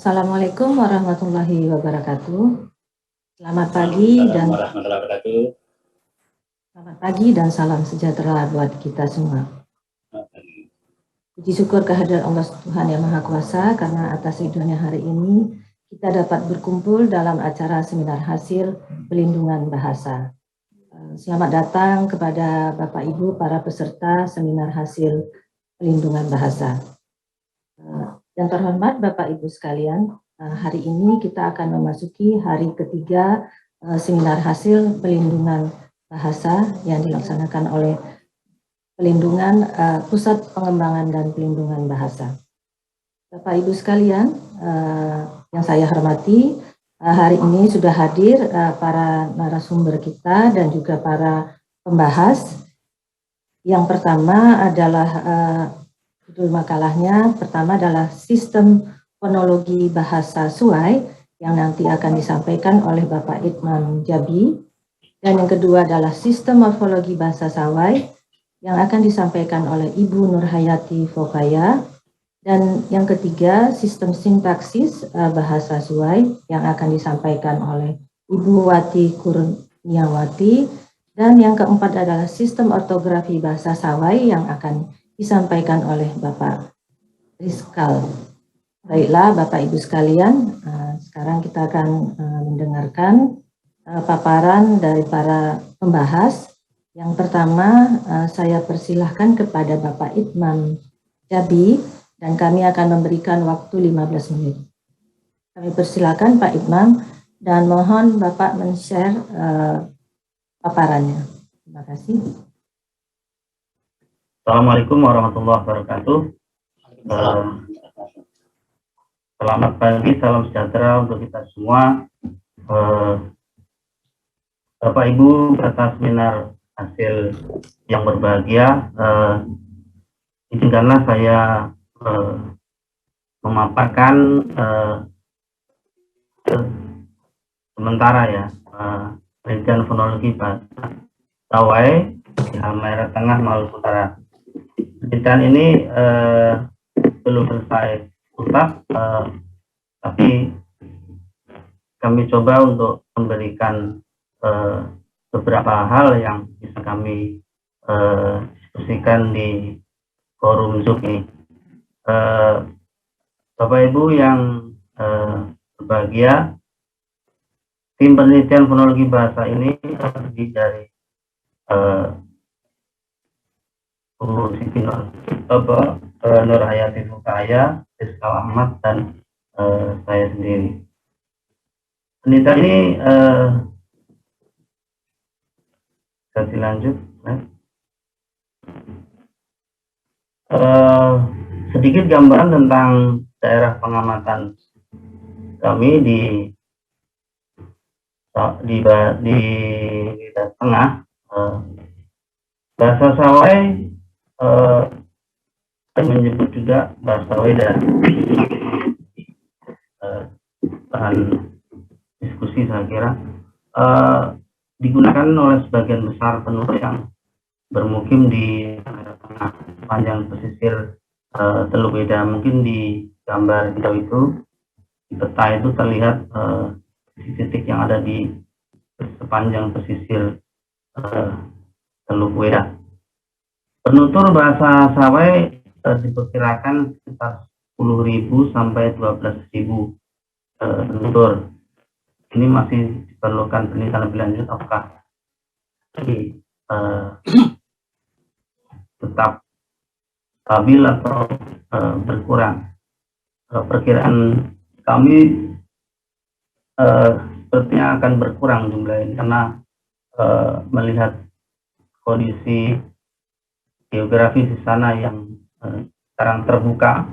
Assalamualaikum warahmatullahi wabarakatuh. Selamat pagi dan salam sejahtera buat kita semua. Puji syukur kehadirat Allah Tuhan Yang Maha Kuasa karena atas ridhonya hari ini kita dapat berkumpul dalam acara seminar hasil pelindungan bahasa. Selamat datang kepada Bapak Ibu para peserta seminar hasil pelindungan bahasa. Yang terhormat Bapak Ibu sekalian, hari ini kita akan memasuki hari ketiga seminar hasil pelindungan bahasa yang dilaksanakan oleh Pusat Pengembangan dan Pelindungan Bahasa. Bapak Ibu sekalian, yang saya hormati, hari ini sudah hadir para narasumber kita dan juga para pembahas. Yang pertama adalah judul makalahnya pertama adalah Sistem Fonologi Bahasa Suai yang nanti akan disampaikan oleh Bapak Itmam Jabi, dan yang kedua adalah Sistem Morfologi Bahasa Sawai yang akan disampaikan oleh Ibu Nurhayati Fokaya, dan yang ketiga Sistem Sintaksis Bahasa Suai yang akan disampaikan oleh Ibu Wati Kurniawati, dan yang keempat adalah Sistem Ortografi Bahasa Sawai yang akan disampaikan oleh Bapak Rizkal. Baiklah Bapak Ibu sekalian, sekarang kita akan mendengarkan paparan dari para pembahas. Yang pertama saya persilahkan kepada Bapak Itmam Jabi dan kami akan memberikan waktu 15 menit. Kami persilakan Pak Itmam dan mohon Bapak men-share paparannya. Terima kasih. Assalamualaikum warahmatullahi wabarakatuh. Selamat pagi, salam sejahtera untuk kita semua. Bapak Ibu peserta seminar hasil yang berbahagia, izinkanlah saya memaparkan sementara ya penelitian fonologi bahasa Sawai di Halmahera Tengah, Maluku Utara. Penelitian ini belum selesai tuntas, tapi kami coba untuk memberikan beberapa hal yang bisa kami diskusikan di forum Zoom ini. Bapak Ibu yang berbahagia, tim penelitian fonologi bahasa ini terdiri dari Bu Siti Nurhayati Fokaya, Rizkal Ahmad, dan saya sendiri. Penelitian ini kasih lanjut. Sedikit gambaran tentang daerah pengamatan kami di Tengah. Bahasa Sawai menyebut juga bahasa Weda. Bahan diskusi saya kira digunakan oleh sebagian besar penduduk yang bermukim di tengah panjang pesisir Teluk Weda. Mungkin di gambar itu di peta itu terlihat titik yang ada di sepanjang pesisir Teluk Weda. Penutur bahasa Sawai diperkirakan sekitar 10.000 sampai 12.000 penutur. Ini masih diperlukan penelitian lebih lanjut apakah tetap stabil atau berkurang. Perkiraan kami sepertinya akan berkurang jumlahnya karena melihat kondisi geografis di sana yang sekarang terbuka.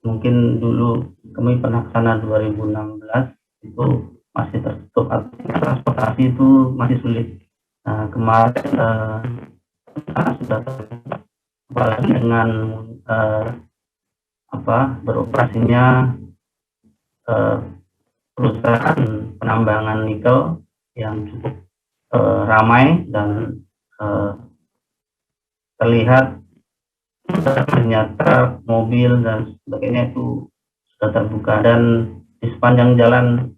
Mungkin dulu kami pernah ke sana 2016 itu masih tertutup, transportasi itu masih sulit. Nah, kemarin sudah terbuka, apalagi dengan beroperasinya perusahaan penambangan nikel yang cukup ramai dan terlihat ternyata mobil dan sebagainya itu terbuka, dan di sepanjang jalan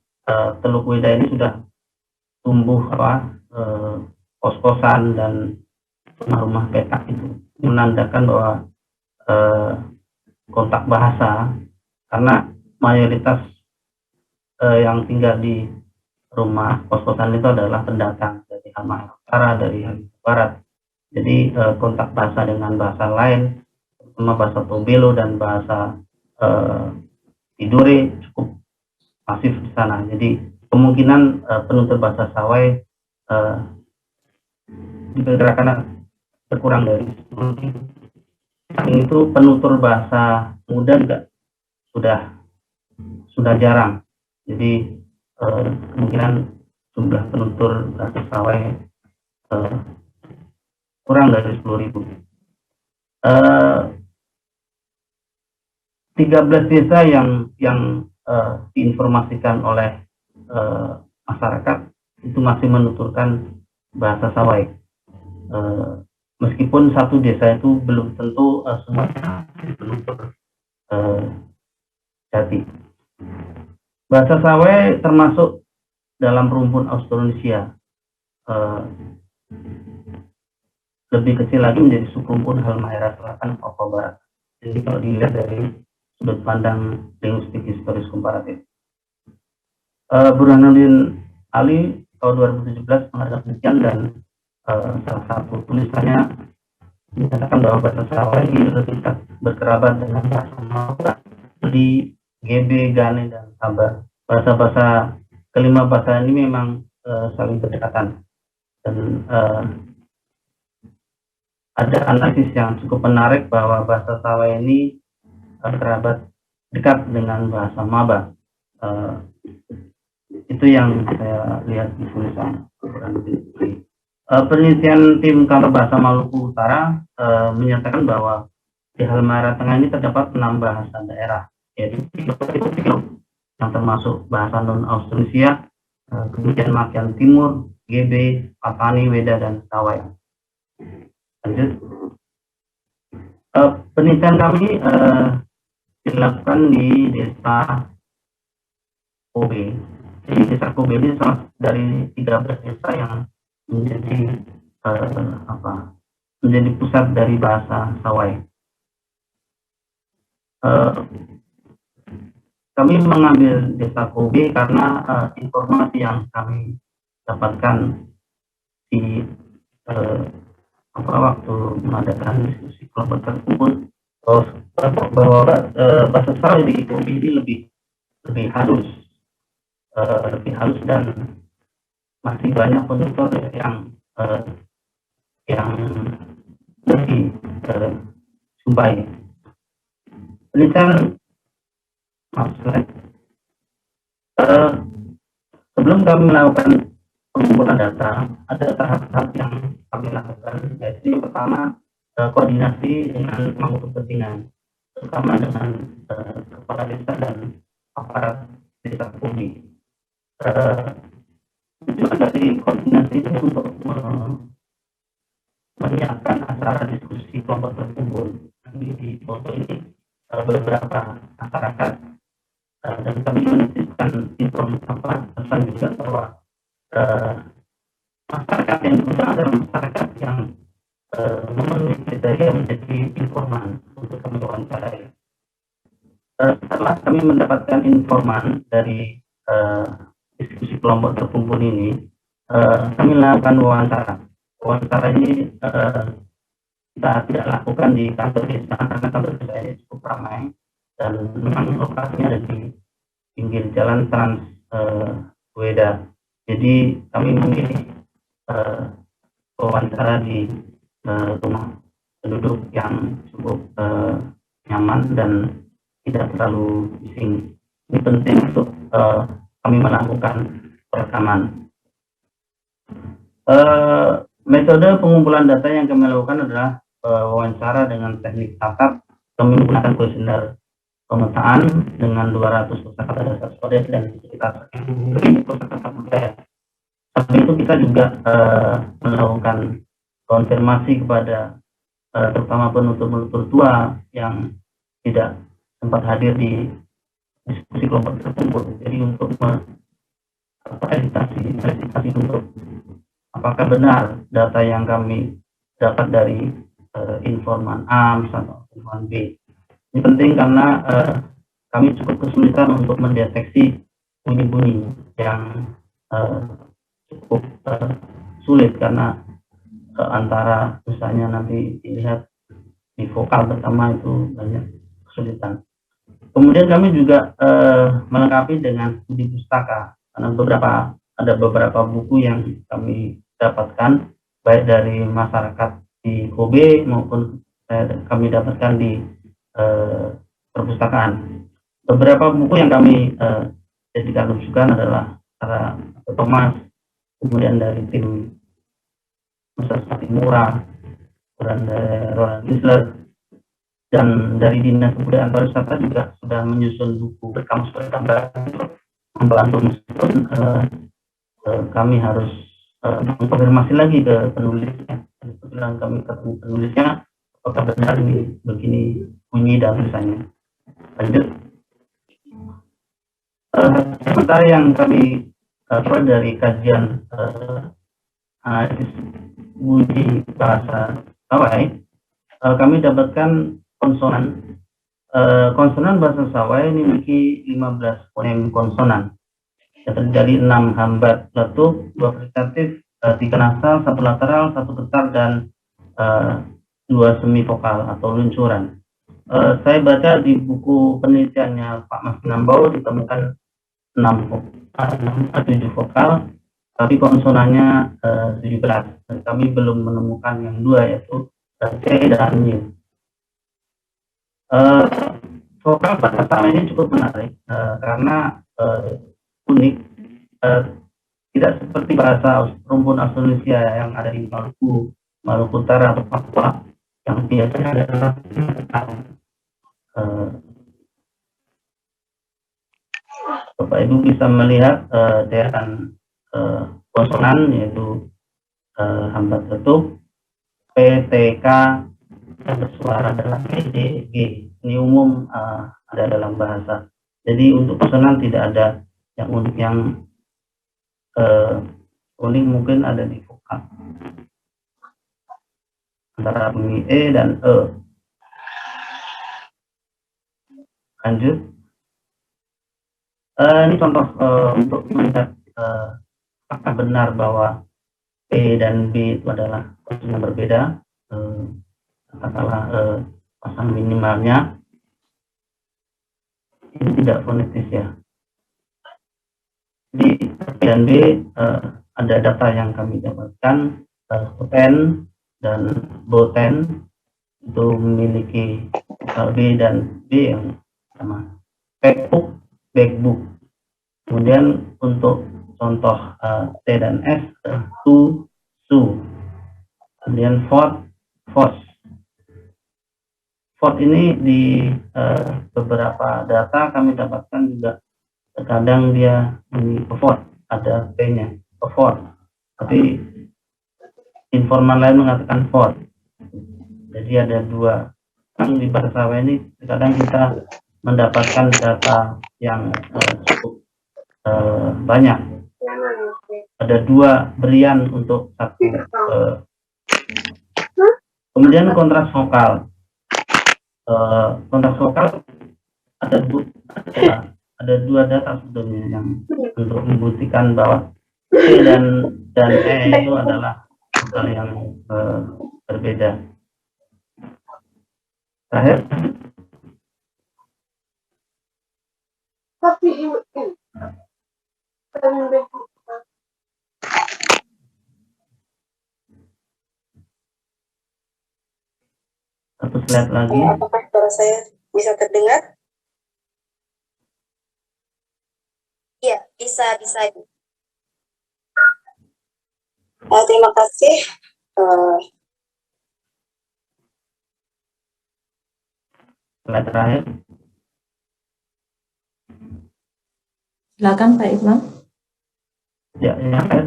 Teluk Weda ini sudah tumbuh kos-kosan dan rumah-rumah petak. Itu menandakan bahwa kontak bahasa, karena mayoritas yang tinggal di rumah kos-kosan itu adalah pendatang dari Halmahera Utara, dari Halmahera Barat. Jadi kontak bahasa dengan bahasa lain, terutama bahasa Tobelo dan bahasa Tidore, cukup masif di sana. Jadi kemungkinan penutur bahasa Sawai diperkirakan berkurang dari 10.000. Itu penutur bahasa muda juga sudah jarang. Jadi kemungkinan jumlah penutur bahasa Sawai kurang dari 10.000. 13 desa yang diinformasikan oleh masyarakat itu masih menuturkan bahasa Sawai. Meskipun satu desa itu belum tentu semuanya penutur jati. Bahasa Sawai termasuk dalam rumpun Austronesia. Lebih kecil lagi menjadi subrumpun Halmahera Selatan, Papua Barat. Jadi kalau dilihat dari sudut pandang linguistik historis komparatif. Burhanuddin Ali tahun 2017 mengatakan demikian, dan salah satu tulisannya menyatakan bahwa bahasa Sawai lebih berkerabat dengan bahasa Maba di GB, Gane, dan Sabar. Bahasa-bahasa kelima bahasa ini memang saling berdekatan, dan ada analisis yang cukup menarik bahwa bahasa Sawai ini kerabat dekat dengan bahasa Maba. Itu yang saya lihat di tulisan. Penelitian tim kantor bahasa Maluku Utara menyatakan bahwa di Halmahera Tengah ini terdapat 6 bahasa daerah, yaitu yang termasuk bahasa non-Austronesia, kemudian Makian Timur, GB, Patani, Weda, dan Sawai. Lanjut. Penelitian kami dilakukan di desa Kobe. Jadi desa Kobe ini salah dari 13 desa yang menjadi menjadi pusat dari bahasa Sawai. Kami mengambil desa Kobe karena informasi yang kami dapatkan di waktu mengadakan diskusi kelompok tersebut, bahwa bahasa Sawai di Kobe ini lebih halus, dan masih banyak penutur yang lebih Sumbai. Penelitian sebelum kami melakukan pengumpulan data, ada tahap-tahap yang kami lakukan, yaitu yang pertama koordinasi dengan pemangku kepentingan, terutama dengan kepala desa dan aparat desa Kobe. Tujuan dari koordinasi ini untuk menyiapkan acara diskusi kelompok terkumpul. Di foto ini beberapa masyarakat, dan kami menitipkan pesan juga bahwa masyarakat yang diundang adalah masyarakat yang memenuhi kriteria menjadi informan untuk kami wawancarai. Setelah kami mendapatkan informan dari diskusi kelompok terkumpul ini, kami melakukan wawancara. Wawancara ini kita tidak lakukan di kantor desa karena kantor desa ini cukup ramai, dan memang lokasinya ada di pinggir jalan Trans Weda. Jadi kami memilih wawancara di rumah penduduk yang cukup nyaman dan tidak terlalu bising. Ini penting untuk kami melakukan perekaman. Metode pengumpulan data yang kami lakukan adalah wawancara dengan teknik tatap. Kami menggunakan kuesioner pemetaan dengan 200 kosakata dasar Sodes dan sekitar 1000 kosakata budaya. Setelah itu kita juga melakukan konfirmasi kepada terutama penutur-penutur tua yang tidak sempat hadir di diskusi kelompok terkumpul. Jadi untuk verifikasi untuk apakah benar data yang kami dapat dari informan A atau informan B. Ini penting karena kami cukup kesulitan untuk mendeteksi bunyi-bunyi yang cukup sulit karena antara misalnya nanti dilihat di vokal pertama itu banyak kesulitan. Kemudian kami juga melengkapi dengan studi pustaka karena ada beberapa buku yang kami dapatkan baik dari masyarakat di Kobe maupun kami dapatkan di perpustakaan. Beberapa buku yang kami jadikan rujukan adalah para Thomas, kemudian dari tim Universitas Murah, dan Roland Gisler, dan dari Dinas Kebudayaan Pariwisata juga sudah menyusun buku berkamus bergambar untuk membantu meskipun kami harus mengkonfirmasi lagi ke penulisnya. Kebetulan kami ketemu penulisnya, apakah benar ini begini bunyi dan tulisannya. Lanjut. Sementara yang kami peroleh dari kajian analisis bunyi bahasa Sawai, kami dapatkan konsonan. Konsonan bahasa Sawai ini memiliki 15 fonem konsonan. Yang terdiri dari 6 hambat letuk, 2 frikatif, 3 nasal, 1 lateral, 1 getar, dan 2 semi vokal atau luncuran. Saya baca di buku penelitiannya Pak Mas Nambau ditemukan 7 vokal, tapi konsonannya 17. Dan kami belum menemukan yang 2 yaitu C dan Y. Vokal bahasa Sawai ini cukup menarik karena unik, tidak seperti bahasa rumpun Austronesia yang ada di Maluku Utara atau Papua yang biasanya adalah Bapak Ibu bisa melihat deretan konsonan yaitu hambat letuk, P, T, K yang bersuara dalam P, D, G. Ini umum ada dalam bahasa. Jadi untuk konsonan tidak ada yang unik. Yang unik mungkin ada di vokal antara bunyi E dan E. Lanjut. Ini contoh untuk melihat apakah benar bahwa P dan B itu adalah konsonan yang berbeda. Katakanlah pasang minimalnya ini tidak fonetis ya. Di P dan B ada data yang kami dapatkan, Poten dan Boten itu memiliki B dan B yang sama. Backbook, backbook. Kemudian untuk contoh T dan S, tu, su. Kemudian fort, force. Fort ini di beberapa data kami dapatkan juga terkadang dia effort, ada P-nya, effort. Tapi informan lain mengatakan fort. Jadi ada 2. Kan di bahasa Sawai ini terkadang kita mendapatkan data yang cukup banyak. Ada 2 berian untuk 1. Kemudian kontras vokal. Kontras vokal ada 2 data sebetulnya yang untuk membuktikan bahwa E dan E itu adalah vokal yang berbeda. Terakhir. Satu slide lagi. Apakah suara saya bisa terdengar? Iya, bisa. Terima kasih. Slide terakhir. Silakan Pak Iqbal. Ya, yang terakhir.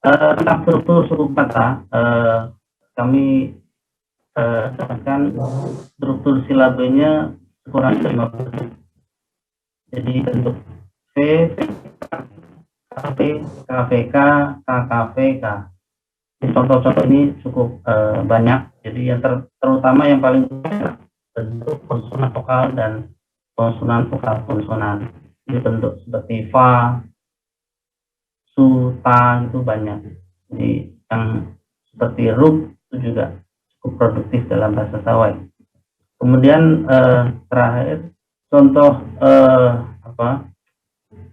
Tentang struktur suku kata, kami dapatkan struktur silabenya kurang 50%. Jadi bentuk V, KP, KVK, KKVK. Contoh-contoh ini cukup banyak. Jadi yang terutama yang paling banyak bentuk konsonan vokal dan konsonan vokal konsonan. Jadi bentuk seperti fa, su, ta itu banyak. Jadi yang seperti rub itu juga cukup produktif dalam bahasa Sawai. Kemudian terakhir contoh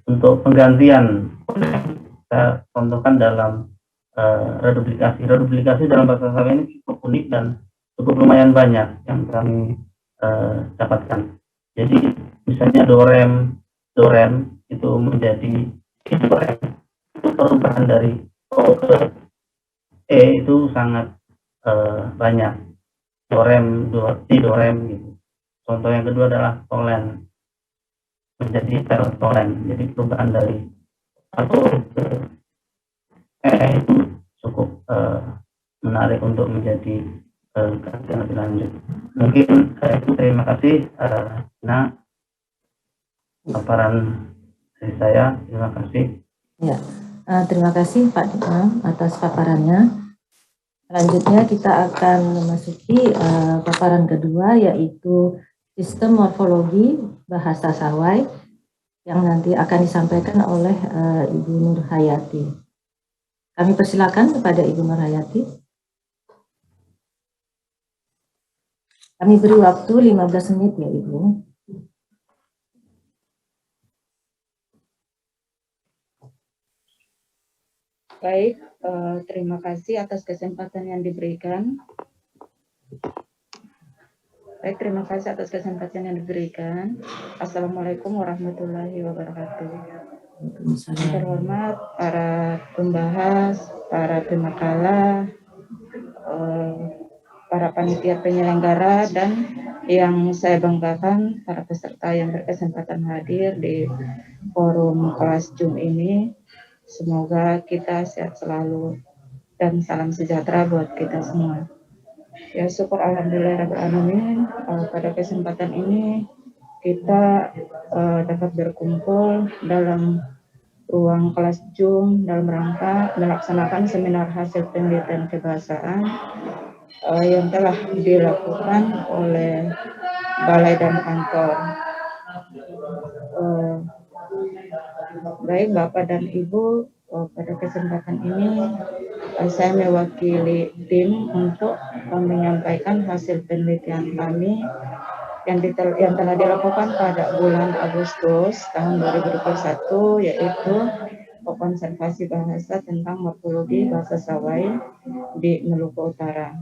untuk penggantian kita contohkan dalam reduplikasi. Reduplikasi dalam bahasa Sawai ini cukup unik dan cukup lumayan banyak yang kami dapatkan. Jadi misalnya dorem itu menjadi dorem, itu perubahan dari O ke E itu sangat banyak. Dorem, di dorem gitu. Contoh yang kedua adalah tolen menjadi tolen. Jadi perubahan dari satu ke E itu cukup menarik untuk menjadi kajian lebih lanjut. Mungkin itu terima kasih paparan dari saya. Terima kasih. Ya, terima kasih Pak Dimam atas paparannya. Selanjutnya kita akan memasuki paparan kedua, yaitu sistem morfologi bahasa Sawai yang nanti akan disampaikan oleh Ibu Nur Hayati. Kami persilakan kepada Ibu Nur Hayati. Kami beri waktu 15 menit ya Ibu. Baik, terima kasih atas kesempatan yang diberikan. Assalamualaikum warahmatullahi wabarakatuh. Yang terhormat para pembahas, para pemakala, para panitia penyelenggara, dan yang saya banggakan para peserta yang berkesempatan hadir di forum kelas Zoom ini. Semoga kita sehat selalu dan salam sejahtera buat kita semua. Ya, syukur alhamdulillahirrahmanirrahim, pada kesempatan ini kita dapat berkumpul dalam ruang kelas Zoom dalam rangka melaksanakan seminar hasil penelitian kebahasaan yang telah dilakukan oleh Balai dan Kantor. Baik Bapak dan Ibu, pada kesempatan ini saya mewakili tim untuk menyampaikan hasil penelitian kami yang telah dilakukan pada bulan Agustus tahun 2021, yaitu konservasi bahasa tentang morfologi bahasa Sawai di Maluku Utara.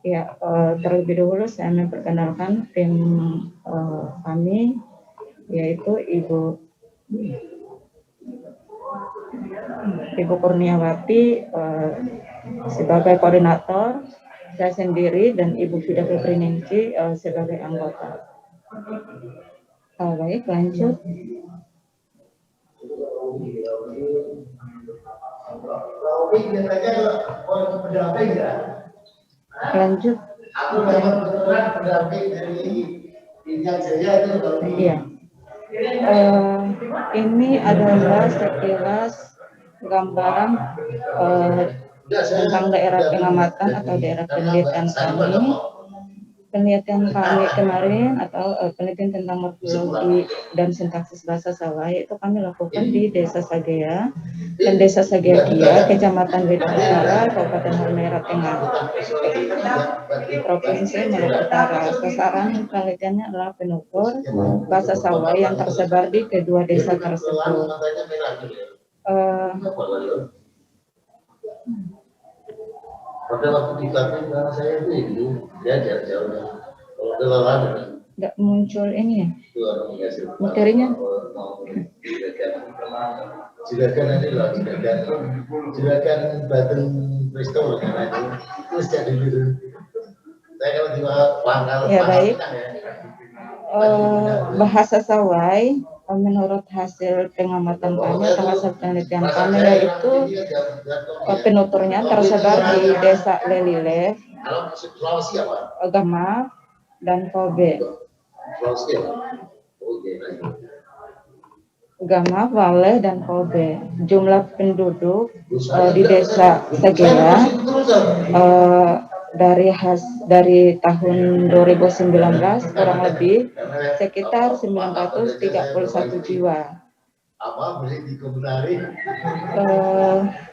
Ya, terlebih dahulu saya memperkenalkan tim kami, yaitu Ibu Kurniawati sebagai koordinator, saya sendiri dan Ibu Fida Febriningsi sebagai anggota. Baik, lanjut. Lanjut. Iya. Ini adalah sekilas gambaran tentang daerah pengamatan atau daerah penelitian kami. Penelitian kami kemarin atau penelitian tentang morfologi dan sintaksis bahasa Sawai itu kami lakukan di Desa Sagea dan Desa Sagea Kia, Kecamatan Wedang Utara, Kabupaten Halmahera Tengah, Provinsi Maluku Utara. Sasaran penelitiannya adalah penutur bahasa Sawai yang tersebar di kedua desa tersebut. Pada waktu di belakang saya itu ya jauh-jauh. Kalau kelelahan nggak muncul ini ya materinya. Silakan nanti lah, silakan Baten Resto terus jadi dulu. Saya kalau di pangkal. Ya baik. Bahasa Sawai menurut hasil pengamatan kami atau hasil penelitian kami, yaitu penuturnya tersebar di Desa Lelile, Gamak, dan Kobe. Sulawesi ya? Oke, lanjut. Gama, Wale, dan Kobe. Jumlah penduduk di desa Segea dari tahun 2019 kurang lebih sekitar 931 jiwa. Apa mesti dikomentari?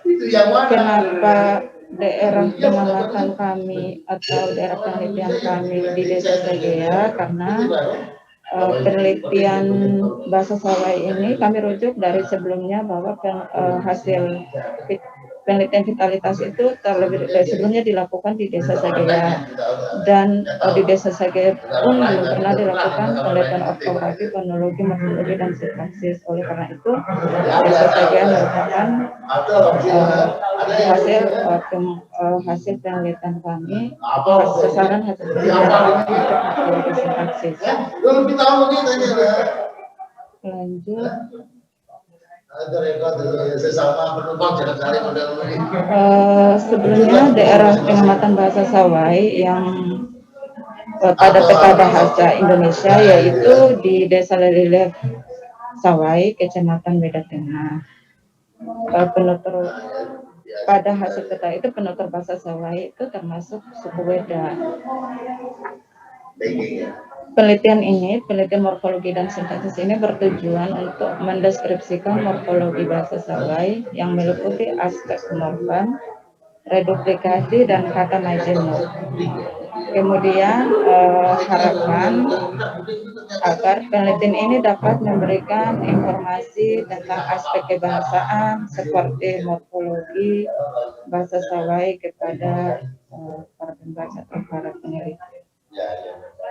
Itu yang mana? Kenapa daerah pengamatan kami atau daerah penelitian kami di desa Segea? Karena penelitian bahasa Sawai ini kami rujuk dari sebelumnya bahwa hasil penelitian vitalitas itu terlebih sebelumnya dilakukan di desa Sagea, dan di desa Sagea pun belum pernah dilakukan penelitian ortografi, fonologi, morfologi, dan sintaksis. Oleh karena itu desa Sagea merupakan hasil penelitian kami, sasaran hasil penelitian kami untuk morfologi sintaksis. Lanjut. Sebelumnya daerah pengamatan bahasa Sawai yang pada peta bahasa Indonesia yaitu di Desa Lelilef Sawai, Kecamatan Beda Tengah. Penutur pada hasil peta itu penutur bahasa Sawai itu termasuk suku Weda. Penelitian morfologi dan sintaksis ini bertujuan untuk mendeskripsikan morfologi bahasa Sawai yang meliputi aspek morfem, reduplikasi, dan kata majemuk. Kemudian harapan agar penelitian ini dapat memberikan informasi tentang aspek kebahasaan seperti morfologi bahasa Sawai kepada para pembaca atau para peneliti.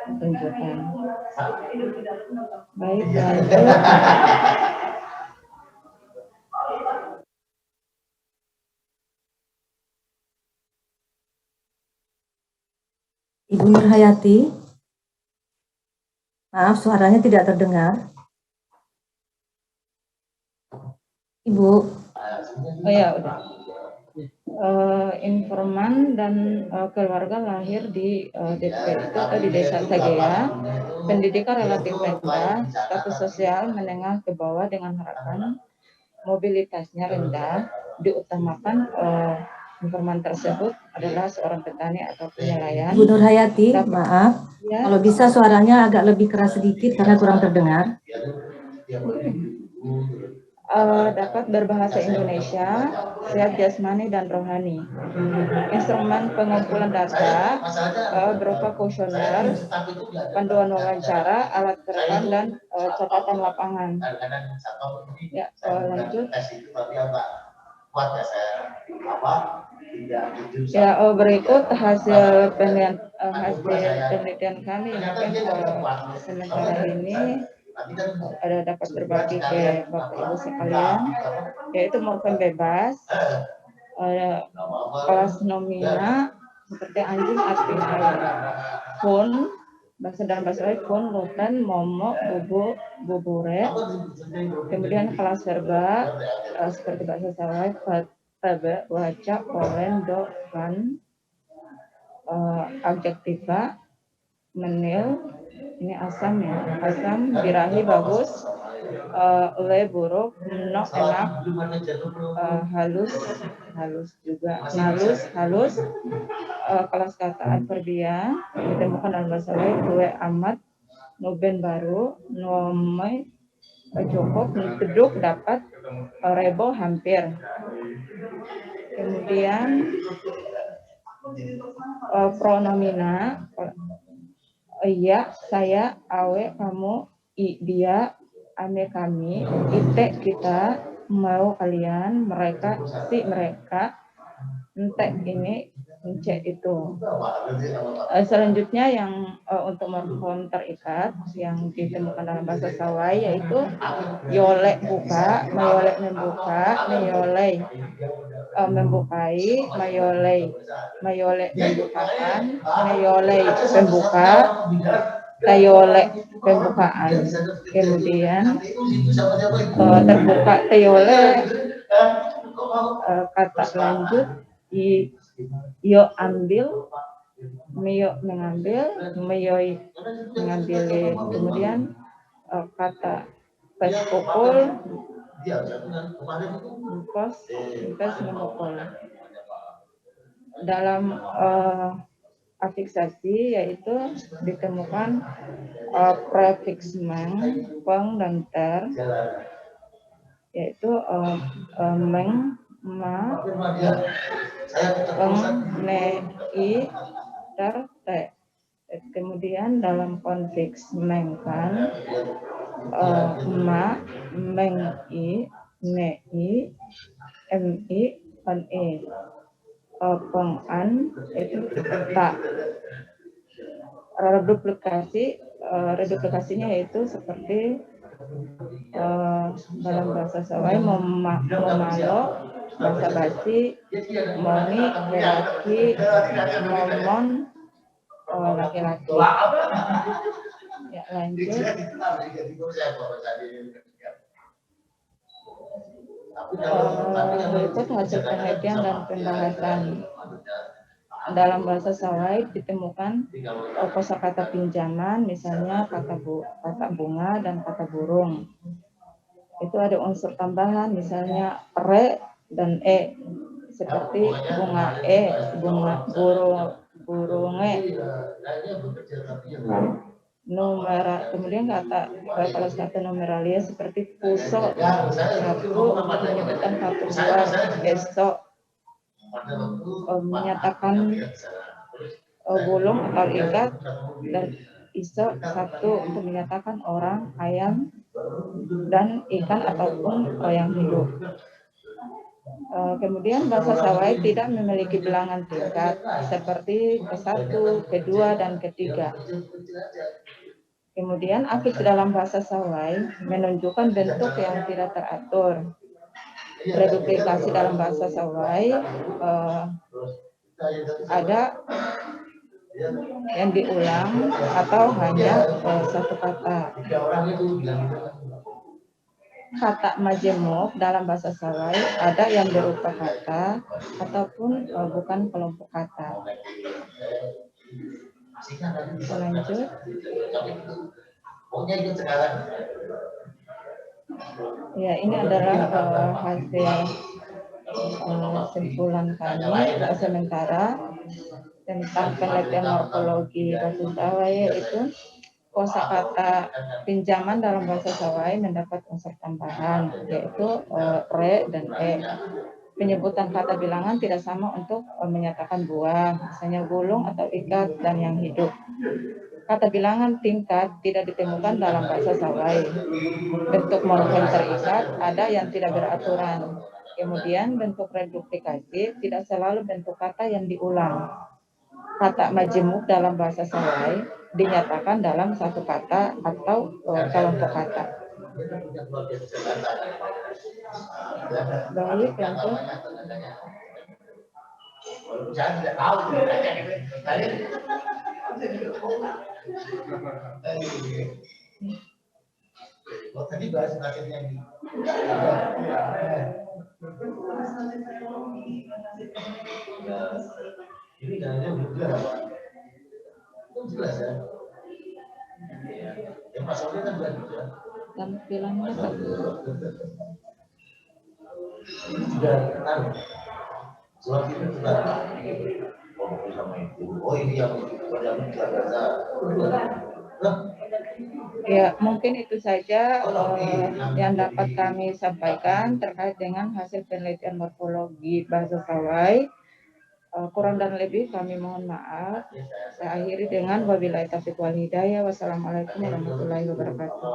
Tunjukkan. Baik, lanjut. Ibu Nurhayati, maaf suaranya tidak terdengar. Ibu. Oh ya, udah. Informan dan keluarga lahir di DP itu atau di desa Sagea, pendidikan relatif rendah, status sosial menengah ke bawah dengan harapan mobilitasnya rendah, diutamakan informan tersebut adalah seorang petani atau nelayan. Bu Nurhayati, maaf, ya. Kalau bisa suaranya agak lebih keras sedikit karena kurang terdengar. Dapat berbahasa Indonesia, sehat jasmani dan rohani. Instrumen pengumpulan data berupa kuesioner, panduan wawancara, alat perekam, dan catatan lapangan. Ya, lanjut. Ya, berikut hasil penelitian kami mungkin sementara ini ada dapat berbagi ke Bapak Ibu sekalian, yaitu morfem bebas, kelas nomina seperti anjing, api, ayam, pun bahasa dalam bahasa lain pun, luten, momo, bubu, bubure. Kemudian kelas verba seperti bahasa Sawai, tabe, wajak, polen, do, kan, adjektiva, menil. Ini asam ya, asam, birahi bagus, le buruk, no enak, halus juga, halus, kelas kata adverbia ditemukan dalam bahasa lain, gue amat, nuben baru, nomai cukup, beduk dapat, rebo hampir. Kemudian pronomina, iya, saya, awe, kamu, dia, ame, kami, ite, kita, mau, kalian, mereka, si, mereka, ente, ini, ence, itu. Selanjutnya yang untuk morfem terikat yang ditemukan dalam bahasa Sawai yaitu yole buka, mayole membuka, mayole membukai, mayole membukakan, mayole membuka, tayole pembukaan. Kemudian terbuka tayole kata lanjut yo ambil, mio mengambil, meyoi mengambil, kemudian kata pes pukul, pes memukul. Dalam afiksasi yaitu ditemukan prefiks meng, peng, dan ter, yaitu meng, ma, peng, ne, i, ter, te. Kemudian dalam konfiks meng kan, ma, meng, i, ne, i, m, i, an, i. Peng, an, itu tak. Reduplikasinya yaitu seperti dalam bahasa Sawai memalo, bahasa basi, momi, lelaki, momon, laki-laki. Ya, lanjut. Berikut hasil penelitian dan pembahasan. Dalam bahasa Sawai ditemukan kosakata pinjaman, misalnya kata bunga dan kata burung. Itu ada unsur tambahan, misalnya re dan e, seperti bunga e, bunga burunge. Kemudian kalau kata numeralia seperti puso, satu menyebutkan satu luar, esok menyatakan gulung atau ikat, dan iso satu untuk menyatakan orang, ayam, dan ikan ataupun yang hidup. Kemudian bahasa Sawai tidak memiliki bilangan tingkat seperti ke-1, ke-2, dan ke-3. Kemudian afiks dalam bahasa Sawai menunjukkan bentuk yang tidak teratur. Reduplikasi dalam bahasa Sawai ada yang diulang atau hanya satu kata. Kata majemuk dalam bahasa Sawai ada yang berupa kata ataupun bukan kelompok kata. Lanjut. Ya, ini adalah hasil simpulan kami sementara tentang penelitian morfologi bahasa Sawai, yaitu kosakata pinjaman dalam bahasa Sawai mendapat unsur tambahan, yaitu re dan e. Penyebutan kata bilangan tidak sama untuk menyatakan buah, misalnya gulung atau ikat dan yang hidup. Kata bilangan tingkat tidak ditemukan dalam bahasa Sawai. Bentuk morfem terikat ada yang tidak beraturan. Kemudian bentuk reduplikasi tidak selalu bentuk kata yang diulang. Kata majemuk dalam bahasa Sawai dinyatakan dalam satu kata atau kelompok kata. Baik, lanjut. Tadi bahas nasibnya ini. Ini jangan juga apa? Itu jelas ya. Yang masalahnya kan bukan juga. Tampilannya kan. Sudah kenal. Soal itu sudah. Sama itu. Oh ini yang pada bahasa. Ya, mungkin itu saja yang dapat kami sampaikan terkait dengan hasil penelitian morfologi bahasa Sawai. Kurang dan lebih kami mohon maaf. Saya akhiri dengan wabillahi taufiq wal hidayah. Wassalamualaikum warahmatullahi wabarakatuh.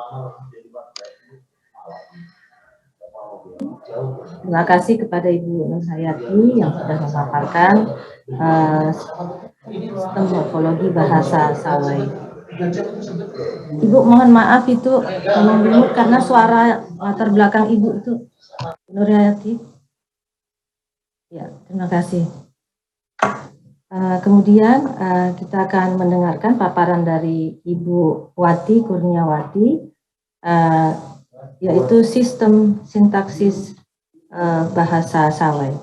Terima kasih kepada Ibu Nur Hayati yang sudah memaparkan sistem morfologi bahasa Sawai. Ibu mohon maaf itu memang karena suara latar belakang Ibu itu Nur Hayati. Ya, terima kasih. Kemudian kita akan mendengarkan paparan dari Ibu Wati Kurniawati, yaitu sistem sintaksis bahasa Sawai.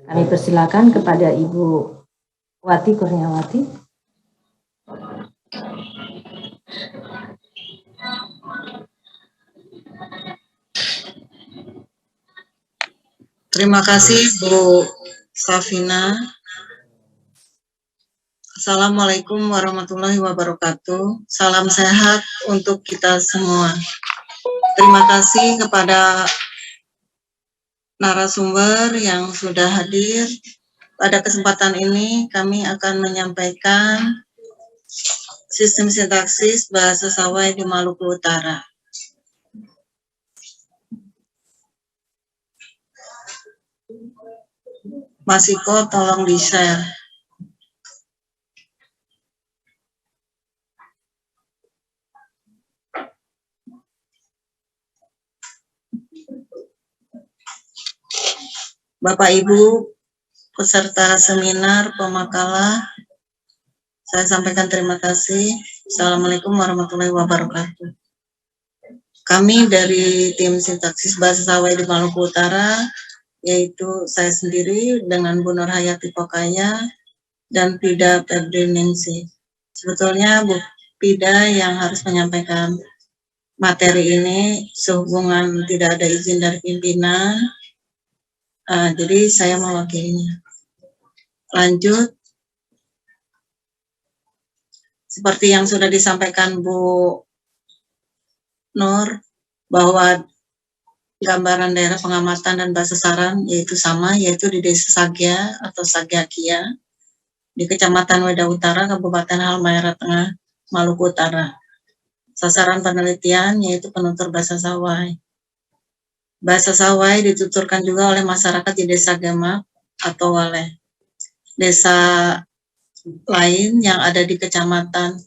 Kami persilakan kepada Ibu Wati Kurniawati. Terima kasih Bu Safina. Assalamualaikum warahmatullahi wabarakatuh. Salam sehat untuk kita semua. Terima kasih kepada narasumber yang sudah hadir. Pada kesempatan ini kami akan menyampaikan sistem sintaksis bahasa Sawai di Maluku Utara. Mas Iko, tolong di-share. Bapak Ibu peserta seminar pemakalah, saya sampaikan terima kasih. Assalamualaikum warahmatullahi wabarakatuh. Kami dari tim sintaksis bahasa Sawai di Maluku Utara, yaitu saya sendiri dengan Bu Nur Hayati Pokaya dan Pida Febriningsi. Sebetulnya Bu Pida yang harus menyampaikan materi ini sehubungan tidak ada izin dari pimpinan. Jadi saya mewakilinya. Lanjut. Seperti yang sudah disampaikan Bu Nur, bahwa gambaran daerah pengamatan dan bahasa saran yaitu sama, yaitu di Desa Sagya atau Sagyakia, di Kecamatan Weda Utara, Kabupaten Halmahera Tengah, Maluku Utara. Sasaran penelitian yaitu penutur bahasa Sawai. Bahasa Sawai dituturkan juga oleh masyarakat di Desa Gemak atau Waleh. Desa lain yang ada di Kecamatan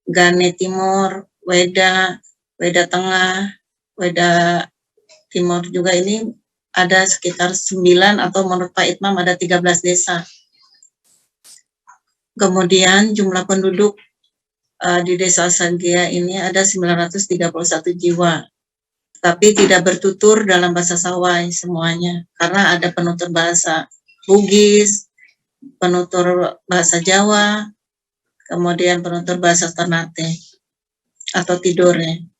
Gane Timur, Weda, Weda Tengah, Weda Timur juga ini ada sekitar 9 atau menurut Pak Itmam ada 13 desa. Kemudian jumlah penduduk di Desa Sagya ini ada 931 jiwa. Tapi tidak bertutur dalam bahasa Sawai semuanya, karena ada penutur bahasa Bugis, penutur bahasa Jawa, kemudian penutur bahasa Ternate atau Tidore.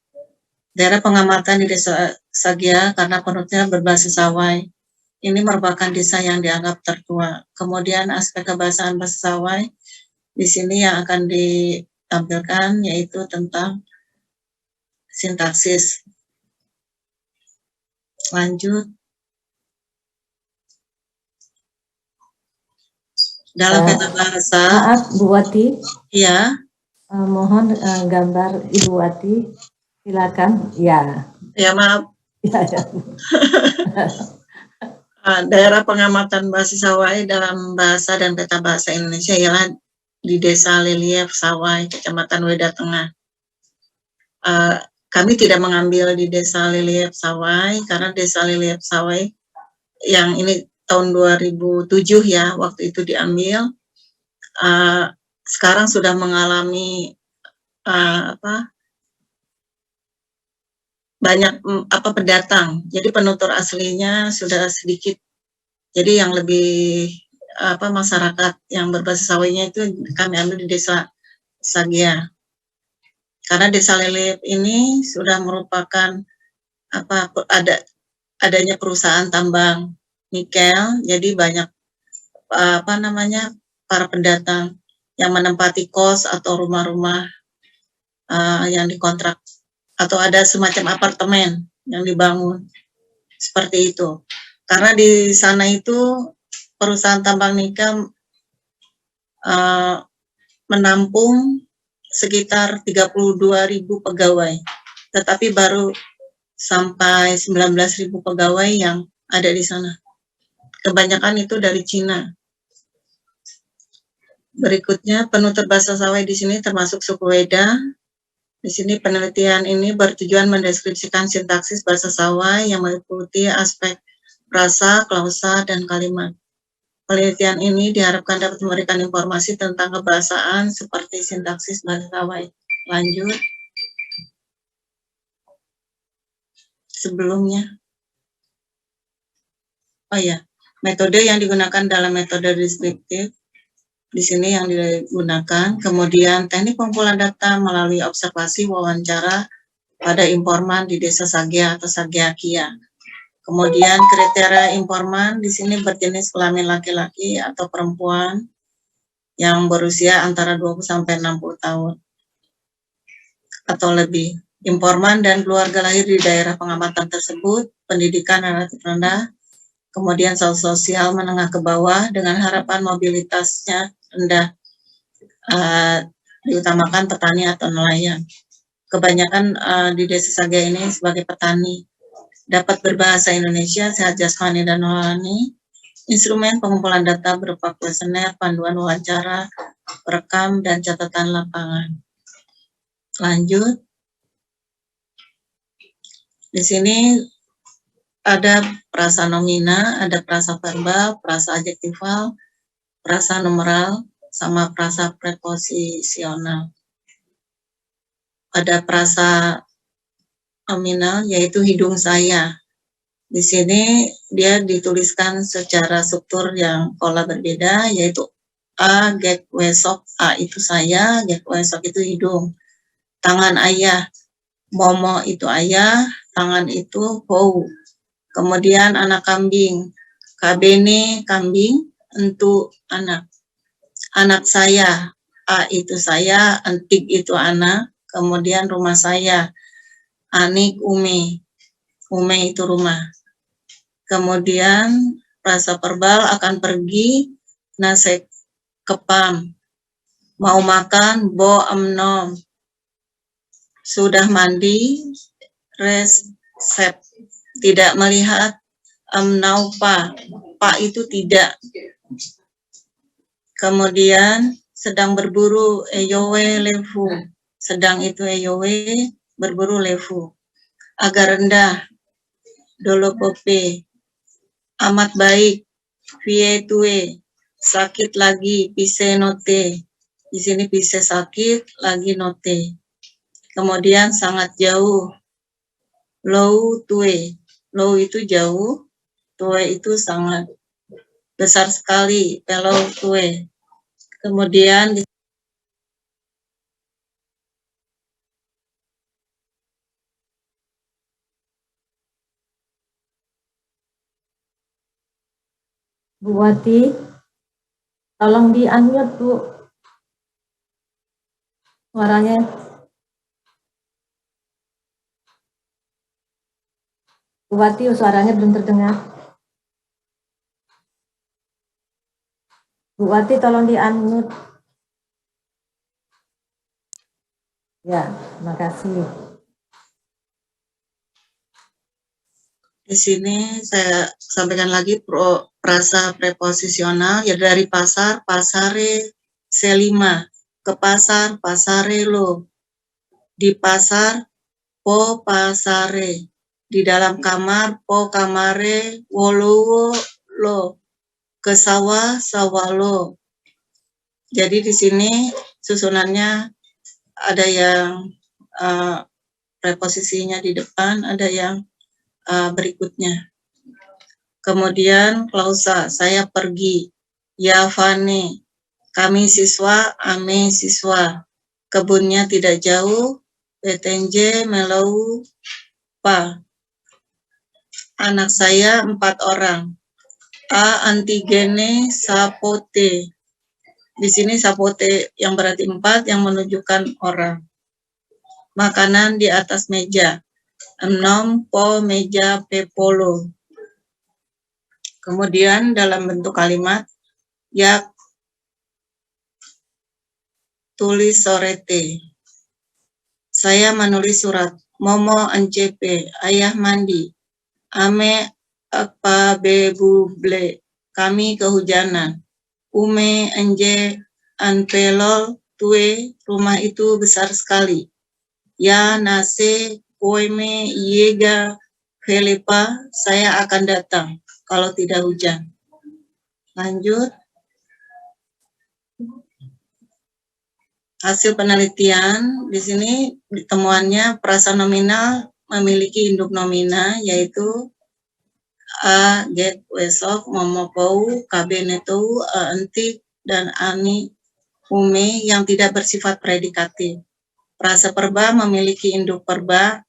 Daerah pengamatan di Desa Sagya karena penuturnya berbahasa Sawai. Ini merupakan desa yang dianggap tertua. Kemudian aspek kebahasaan bahasa Sawai di sini yang akan ditampilkan yaitu tentang sintaksis. Lanjut. Dalam peta bahasa. Maaf Bu Wati. Ya. Mohon gambar Ibu Wati. Silakan. Ya. Ya maaf. Ya, ya. Daerah pengamatan bahasa Sawai dalam bahasa dan peta bahasa Indonesia ialah di Desa Lilief Sawai, Kecamatan Weda Tengah. Kami tidak mengambil di Desa Lilief Sawai karena Desa Lilief Sawai yang ini tahun 2007 ya waktu itu diambil. Sekarang sudah mengalami banyak pendatang. Jadi penutur aslinya sudah sedikit. Jadi yang lebih masyarakat yang berbahasa Sawainya itu kami ambil di Desa Sagya. Karena Desa Lilief ini sudah merupakan adanya perusahaan tambang nikel, jadi banyak para pendatang yang menempati kos atau rumah-rumah yang dikontrak atau ada semacam apartemen yang dibangun seperti itu. Karena di sana itu perusahaan tambang nikel menampung sekitar 32.000 pegawai, tetapi baru sampai 19.000 pegawai yang ada di sana. Kebanyakan itu dari Cina. Berikutnya penutur bahasa Sawai di sini termasuk suku Weda. Di sini penelitian ini bertujuan mendeskripsikan sintaksis bahasa Sawai yang meliputi aspek frasa, klausa, dan kalimat. Penelitian ini diharapkan dapat memberikan informasi tentang kebahasaan seperti sintaksis bahasa Sawai. Lanjut. Sebelumnya. Oh ya, metode yang digunakan dalam metode deskriptif. Di sini yang digunakan. Kemudian teknik pengumpulan data melalui observasi wawancara pada informan di Desa Sagya atau Sagyakia. Kemudian kriteria informan di sini berjenis kelamin laki-laki atau perempuan yang berusia antara 20 sampai 60 tahun atau lebih. Informan dan keluarga lahir di daerah pengamatan tersebut, pendidikan relatif rendah, kemudian sosial menengah ke bawah dengan harapan mobilitasnya rendah, diutamakan petani atau nelayan. Kebanyakan di Desa Saga ini sebagai petani, dapat berbahasa Indonesia, sehat jasmani dan rohani. Instrumen pengumpulan data berupa kuesioner, panduan wawancara, perekam, dan catatan lapangan. Lanjut. Di sini ada prasa nomina, ada prasa verbal, prasa adjektifal, prasa numeral, sama prasa preposisional. Pada prasa nominal yaitu hidung saya. Di sini dia dituliskan secara struktur yang pola berbeda, yaitu A, gek wesok, A itu saya, gek wesok itu hidung. Tangan ayah, momo itu ayah, tangan itu hou. Kemudian anak kambing, kabene kambing, entu anak. Anak saya, A itu saya, entik itu anak. Kemudian rumah saya, anik ume, ume itu rumah. Kemudian prasa verbal akan pergi, nasek kepam, mau makan, bo amnom, sudah mandi, resep, tidak melihat, amnau pa itu tidak. Kemudian sedang berburu, eyowe lefu, sedang itu eyowe, berburu lefu. Agak rendah, dolopope, amat baik, vie tue, sakit lagi, pise note. Di sini pise sakit, lagi note. Kemudian sangat jauh, low tue, low itu jauh, tue itu sangat besar sekali, pelau tue. Kemudian Bu Wati, tolong di-unmute, Bu. Suaranya. Bu Wati, suaranya belum terdengar. Bu Wati, tolong di-unmute. Ya, terima kasih. di sini saya sampaikan lagi prasa preposisional, ya dari pasar, pasare, selima, ke pasar, pasare lo, di pasar, po pasare, di dalam kamar, po kamare, wolowo lo, ke sawah, sawalo. Jadi di sini susunannya ada yang preposisinya di depan, ada yang berikutnya. Kemudian klausa, saya pergi, ya Fane, kami siswa, ame siswa, kebunnya tidak jauh, petenje melau pa. Anak saya 4 orang. A antigene sapote. Di sini sapote yang berarti 4 yang menunjukkan orang. Makanan di atas meja. 6 po meja pepolo. Kemudian dalam bentuk kalimat, yak tulis sorete. Saya menulis surat. Momo ancepe, ayah mandi. Ame apa bebuble, kami kehujanan. Ume anje anpelol tue, rumah itu besar sekali. Ya nase koime yega felipa, saya akan datang kalau tidak hujan. Lanjut. Hasil penelitian di sini temuannya prasa nominal memiliki induk nomina yaitu a get wesok momopou kabenetou entik dan ani ume yang tidak bersifat predikatif. Prasa perba memiliki induk perba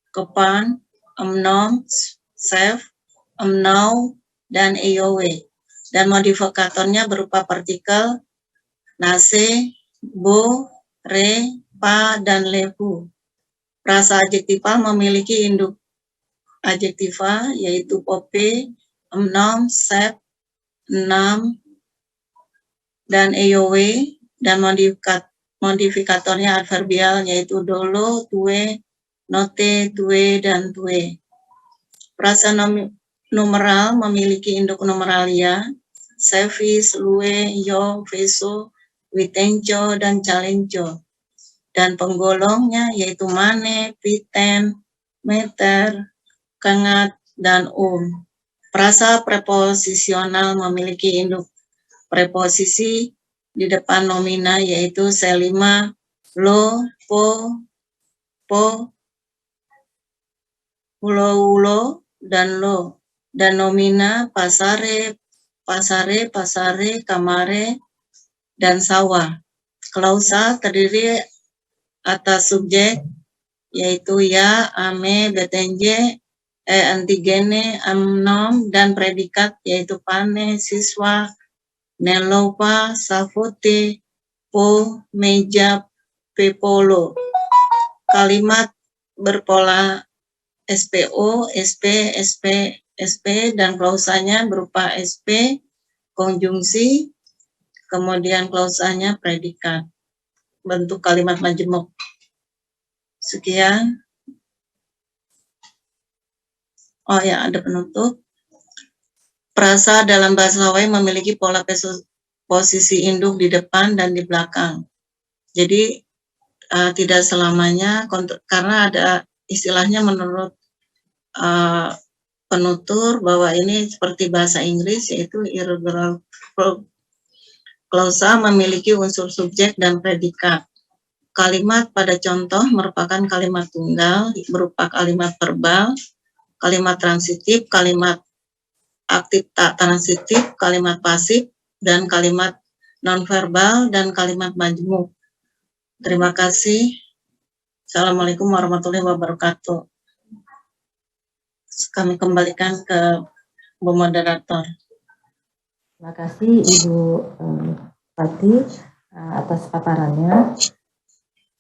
kepan, amnom, save, now, dan eowe. Dan modifikatornya berupa partikel nase, bo, re, pa, dan lehu. Frasa adjektifal memiliki induk adjektiva yaitu pope, nom, sep, nam, dan eowe, dan modifikatornya adverbial yaitu dolo, tue, note, tue, dan tue. Frasa numeral memiliki induk numeralia, sevis, lue, yo, veso, witenco, dan calenco. Dan penggolongnya yaitu mane, piten, meter, kangat, dan Frasa preposisional memiliki induk preposisi di depan nomina yaitu selima, lo, po, ulo, dan lo. Dan nomina pasare, kamare, dan sawah. Klausa terdiri atas subjek yaitu ya, ame, betenje, antigene, amnom, dan predikat yaitu pane, siswa, nelopa, safote, po, meja, pepolo. Kalimat berpola SPO, SP, dan klausanya berupa SP, konjungsi, kemudian klausanya predikat. Bentuk kalimat majemuk. Sekian. Oh ya, ada penutup. Frasa dalam bahasa Hawaii memiliki pola posisi induk di depan dan di belakang. Jadi tidak selamanya, karena ada istilahnya menurut penutur bahwa ini seperti bahasa Inggris yaitu irregular klausa memiliki unsur subjek dan predikat. Kalimat pada contoh merupakan kalimat tunggal berupa kalimat verbal, kalimat transitif, kalimat aktif tak transitif, kalimat pasif, dan kalimat nonverbal, dan kalimat majemuk. Terima kasih. Assalamualaikum warahmatullahi wabarakatuh. Kami kembalikan ke Bu Moderator. Terima kasih Ibu Fatih atas paparannya.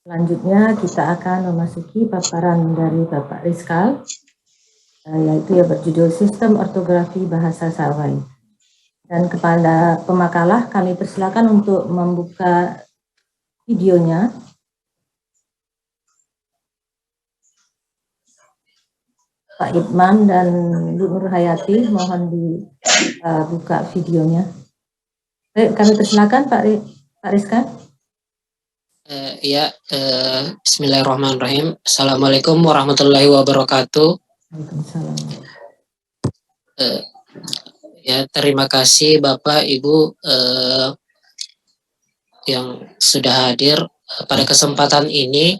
Selanjutnya kita akan memasuki paparan dari Bapak Rizkal, yaitu yang berjudul Sistem Ortografi Bahasa Sawai. Dan kepada pemakalah kami persilakan untuk membuka videonya. Pak Idman dan Bu Nur Hayati, mohon dibuka videonya. Kami persilakan Pak Rizka. Bismillahirrahmanirrahim. Assalamualaikum warahmatullahi wabarakatuh. Waalaikumsalam. Terima kasih Bapak Ibu yang sudah hadir pada kesempatan ini.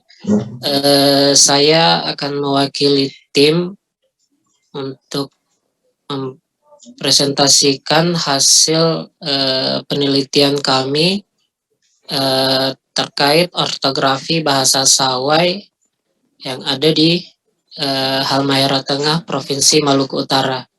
Saya akan mewakili tim untuk mempresentasikan hasil penelitian kami terkait ortografi bahasa Sawai yang ada di Halmahera Tengah, Provinsi Maluku Utara.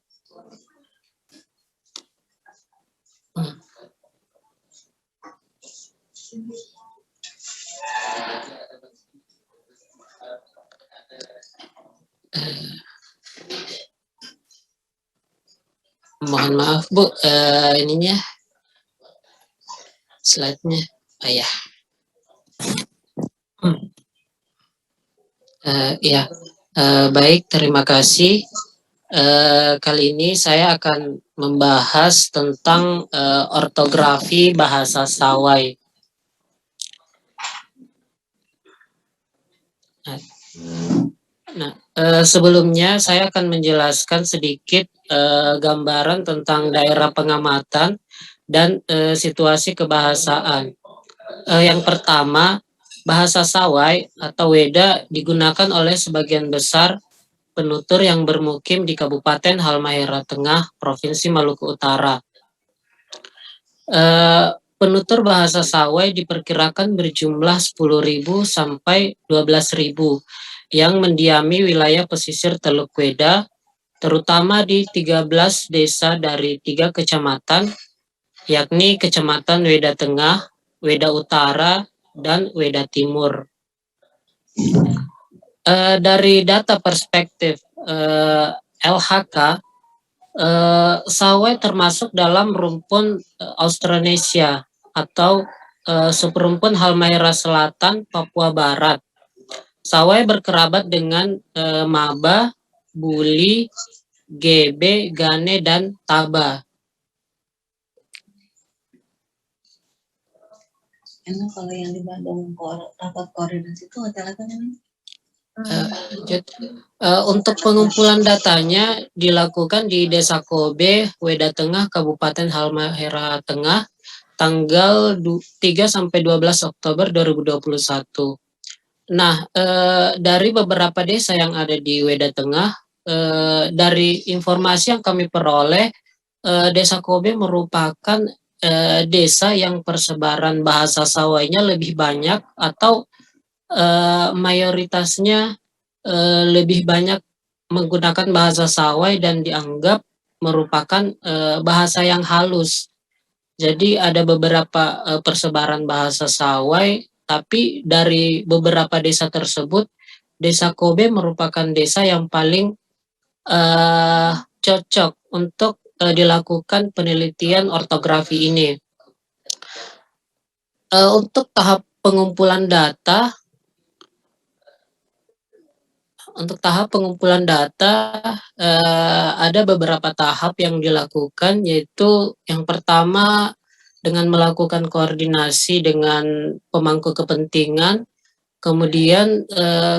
Mohon maaf Bu, ininya slide-nya, baik, terima kasih. Kali ini saya akan membahas tentang ortografi bahasa Sawai. Sebelumnya saya akan menjelaskan sedikit gambaran tentang daerah pengamatan dan situasi kebahasaan. Yang pertama, bahasa Sawai atau Weda digunakan oleh sebagian besar penutur yang bermukim di Kabupaten Halmahera Tengah, Provinsi Maluku Utara. Penutur bahasa Sawai diperkirakan berjumlah 10.000 sampai 12.000 yang mendiami wilayah pesisir Teluk Weda, terutama di 13 desa dari 3 kecamatan, yakni Kecamatan Weda Tengah, Weda Utara, dan Weda Timur. Dari data perspektif LHK, Sawai termasuk dalam rumpun Austronesia atau subrumpun Halmahera Selatan, Papua Barat. Sawai berkerabat dengan Maba, Buli, GB, Gane, dan Taba. Emang kalau yang di Bandung rapat koordinasi itu hotel apa namanya? Untuk pengumpulan datanya dilakukan di Desa Kobe, Weda Tengah, Kabupaten Halmahera Tengah, tanggal 3 sampai 12 Oktober 2021. Nah, dari beberapa desa yang ada di Weda Tengah, dari informasi yang kami peroleh, Desa Kobe merupakan desa yang persebaran bahasa Sawainya lebih banyak atau mayoritasnya lebih banyak menggunakan bahasa Sawai dan dianggap merupakan bahasa yang halus. Jadi ada beberapa persebaran bahasa Sawai, tapi dari beberapa desa tersebut, Desa Kobe merupakan desa yang paling cocok untuk dilakukan penelitian ortografi ini. Untuk tahap pengumpulan data, ada beberapa tahap yang dilakukan, yaitu yang pertama dengan melakukan koordinasi dengan pemangku kepentingan, kemudian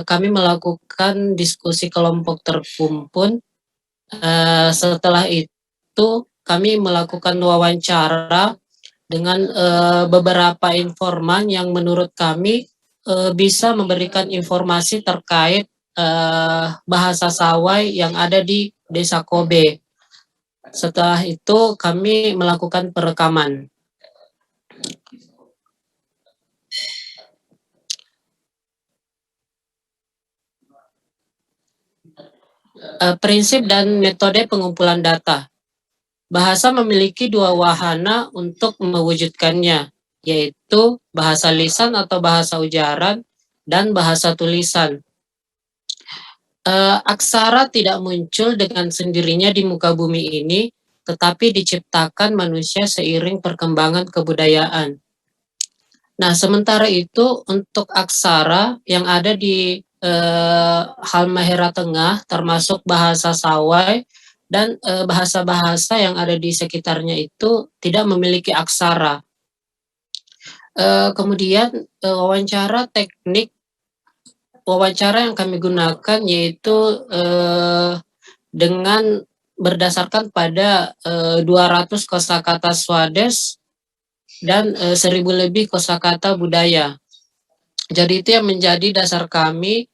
kami melakukan diskusi kelompok terkumpul. Setelah itu kami melakukan wawancara dengan beberapa informan yang menurut kami bisa memberikan informasi terkait bahasa Sawai yang ada di Desa Kobe. Setelah itu kami melakukan perekaman. Prinsip dan metode pengumpulan data. Bahasa memiliki dua wahana untuk mewujudkannya, yaitu bahasa lisan atau bahasa ujaran dan bahasa tulisan. Aksara tidak muncul dengan sendirinya di muka bumi ini, tetapi diciptakan manusia seiring perkembangan kebudayaan. Nah, sementara itu untuk aksara yang ada di Halmahera Tengah, termasuk bahasa Sawai dan bahasa-bahasa yang ada di sekitarnya itu tidak memiliki aksara. Kemudian wawancara yang kami gunakan yaitu dengan berdasarkan pada 200 kosakata Swades dan 1.000 lebih kosakata budaya. Jadi itu yang menjadi dasar kami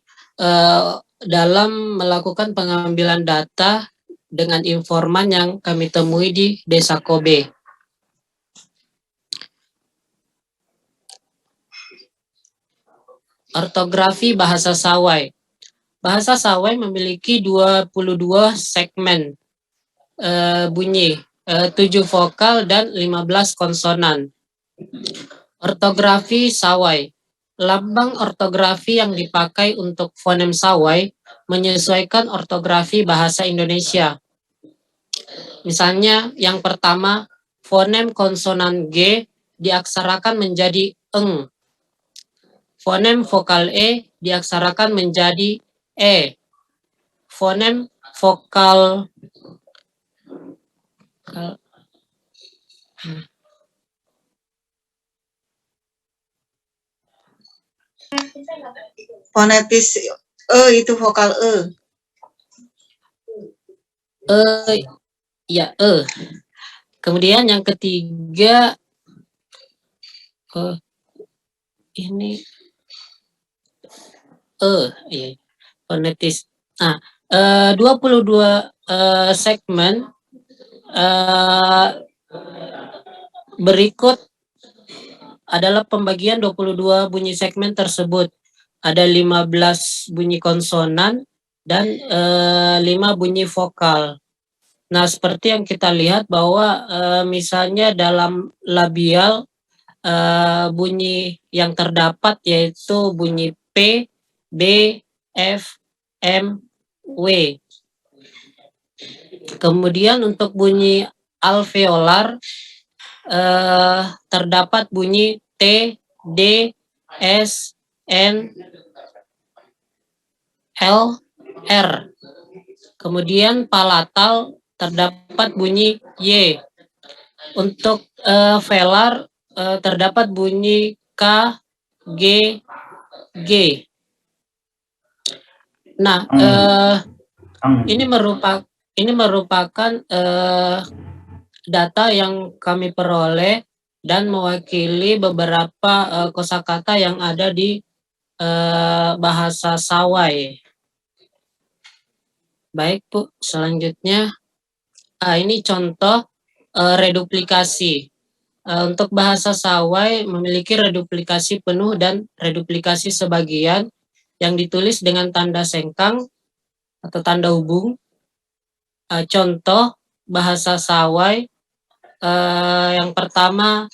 dalam melakukan pengambilan data dengan informan yang kami temui di Desa Kobe. Ortografi bahasa Sawai. Bahasa Sawai memiliki 22 segmen bunyi, 7 vokal dan 15 konsonan. Ortografi Sawai. Lambang ortografi yang dipakai untuk fonem Sawai menyesuaikan ortografi bahasa Indonesia. Misalnya yang pertama, fonem konsonan G diaksarakan menjadi eng. Fonem vokal E diaksarakan menjadi E. Fonem vokal Fonetis itu vokal E. Ya, Kemudian yang ketiga, ini ya, fonetis. Nah, 22 segmen berikut adalah pembagian 22 bunyi segmen tersebut. Ada 15 bunyi konsonan, dan 5 bunyi vokal. Nah, seperti yang kita lihat bahwa misalnya dalam labial bunyi yang terdapat yaitu bunyi P, B, F, M, W. Kemudian untuk bunyi alveolar terdapat bunyi T, D, S, N, L, R. Kemudian palatal terdapat bunyi Y. Untuk velar terdapat bunyi K, G, G. Nah, ini merupakan data yang kami peroleh dan mewakili beberapa kosakata yang ada di bahasa Sawai. Baik, Bu. Selanjutnya, ini contoh reduplikasi. Untuk bahasa Sawai memiliki reduplikasi penuh dan reduplikasi sebagian yang ditulis dengan tanda sengkang atau tanda hubung. Contoh bahasa Sawai yang pertama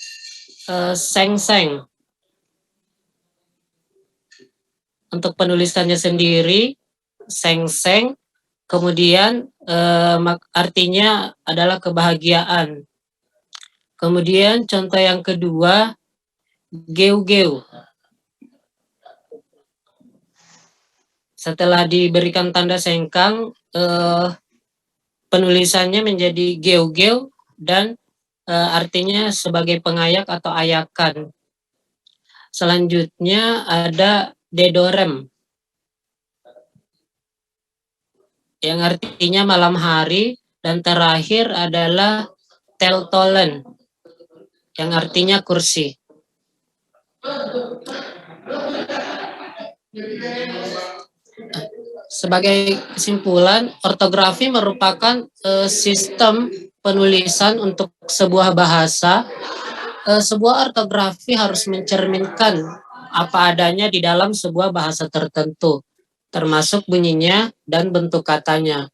seng-seng. Untuk penulisannya sendiri seng-seng, kemudian artinya adalah kebahagiaan. Kemudian contoh yang kedua, geu-geu. Setelah diberikan tanda sengkang, penulisannya menjadi geu-geu dan artinya sebagai pengayak atau ayakan. Selanjutnya ada dedorem, yang artinya malam hari, dan terakhir adalah teltolen, yang artinya kursi. Sebagai kesimpulan, ortografi merupakan sistem penulisan untuk sebuah bahasa. Sebuah ortografi harus mencerminkan apa adanya di dalam sebuah bahasa tertentu, termasuk bunyinya dan bentuk katanya.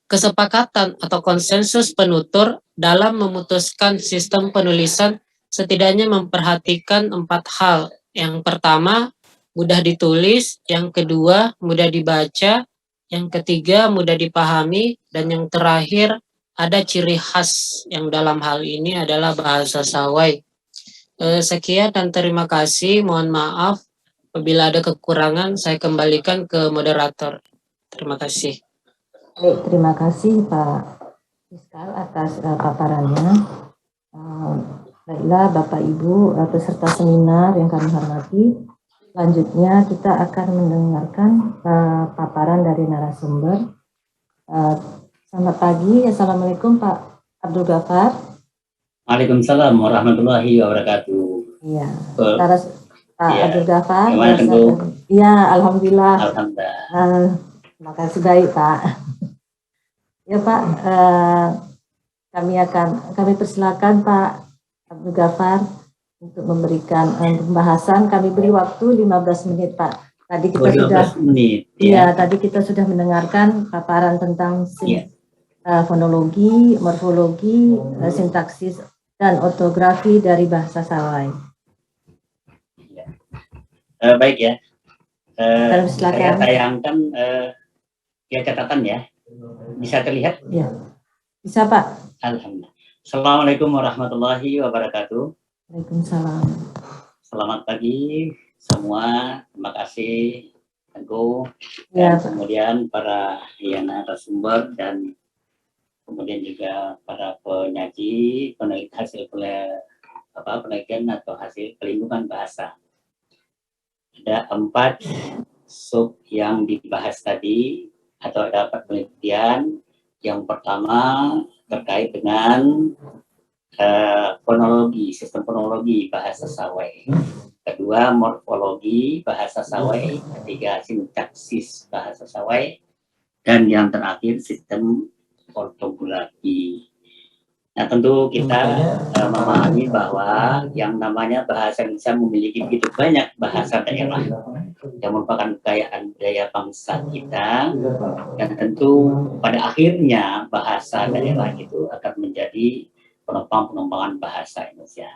Kesepakatan atau konsensus penutur dalam memutuskan sistem penulisan setidaknya memperhatikan 4 hal. Yang pertama, mudah ditulis. Yang kedua, mudah dibaca. Yang ketiga, mudah dipahami. Dan yang terakhir, ada ciri khas yang dalam hal ini adalah bahasa Sawai. Sekian dan terima kasih. Mohon maaf apabila ada kekurangan, saya kembalikan ke moderator. Terima kasih. Baik, terima kasih Pak Fiskal atas paparannya. Baiklah Bapak Ibu peserta seminar yang kami hormati, selanjutnya kita akan mendengarkan paparan dari narasumber. Selamat pagi, Assalamualaikum Pak Abdul Ghaffar. Waalaikumsalam warahmatullahi wabarakatuh. Iya, Pak ya. Abdul Ghaffar. Iya, alhamdulillah. Alhamdulillah. Terima kasih, baik Pak. Ya Pak, kami persilakan Pak Abdul Ghaffar untuk memberikan pembahasan. Kami beri waktu 15 menit Pak. Tadi kita tadi kita sudah mendengarkan paparan tentang fonologi, morfologi, sintaksis dan ortografi dari bahasa Sawai. Baik ya. Silakan. Saya tayangkan catatan ya. Bisa terlihat? Ya. Bisa Pak. Alhamdulillah. Assalamualaikum warahmatullahi wabarakatuh. Waalaikumsalam. Selamat pagi semua. Terima kasih Tengku. Ya, dan kemudian para narasumber dan kemudian juga para penyaji, hasil penelitian atau hasil pelindungan bahasa. Ada 4 sub yang dibahas tadi atau dapat penelitian. Yang pertama terkait dengan fonologi, sistem fonologi bahasa Sawai. Kedua, morfologi bahasa Sawai. Ketiga, sintaksis bahasa Sawai. Dan yang terakhir, sistem ortografi. Nah, tentu kita memahami bahwa yang namanya bahasa Indonesia memiliki begitu banyak bahasa daerah. yang merupakan kekayaan budaya bangsa kita, dan tentu pada akhirnya bahasa daerah itu akan menjadi penopang bahasa Indonesia.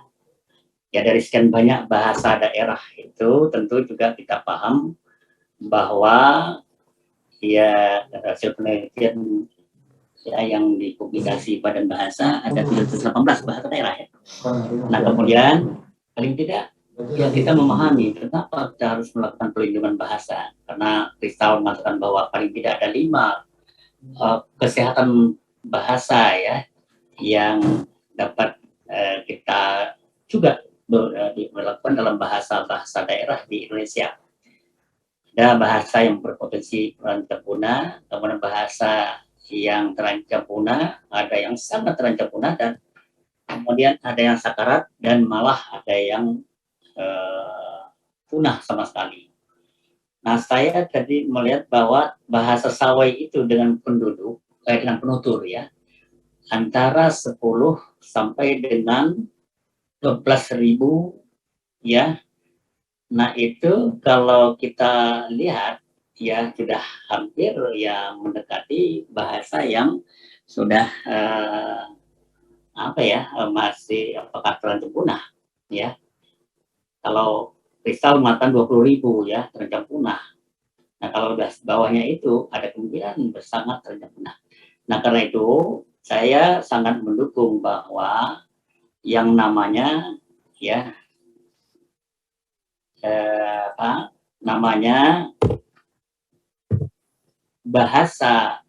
Ya, dari sekian banyak bahasa daerah itu tentu juga kita paham bahwa ya hasil penelitian ya, yang dipublikasi Badan Bahasa ada 718 bahasa daerah ya. Nah kemudian paling tidak ya kita memahami kenapa kita harus melakukan pelindungan bahasa, karena Kristal mengatakan bahwa paling tidak ada 5 kesehatan bahasa ya yang dapat kita juga dilakukan dalam bahasa-bahasa daerah di Indonesia. Ada bahasa yang berpotensi terancam punah, kemudian bahasa yang terancam punah, ada yang sangat terancam punah, dan kemudian ada yang sakarat, dan malah ada yang punah sama sekali. Nah, saya tadi melihat bahwa bahasa Sawai itu dengan penduduk, dengan penutur ya, antara 10 sampai dengan 12.000 ya. Nah itu kalau kita lihat ya sudah hampir ya mendekati bahasa yang sudah masih apakah terancam punah ya. Kalau Kristal mengatakan 20.000 ya terancam punah. Nah kalau udah bawahnya itu ada kemungkinan sangat terancam punah. Nah karena itu saya sangat mendukung bahwa yang namanya ya bahasa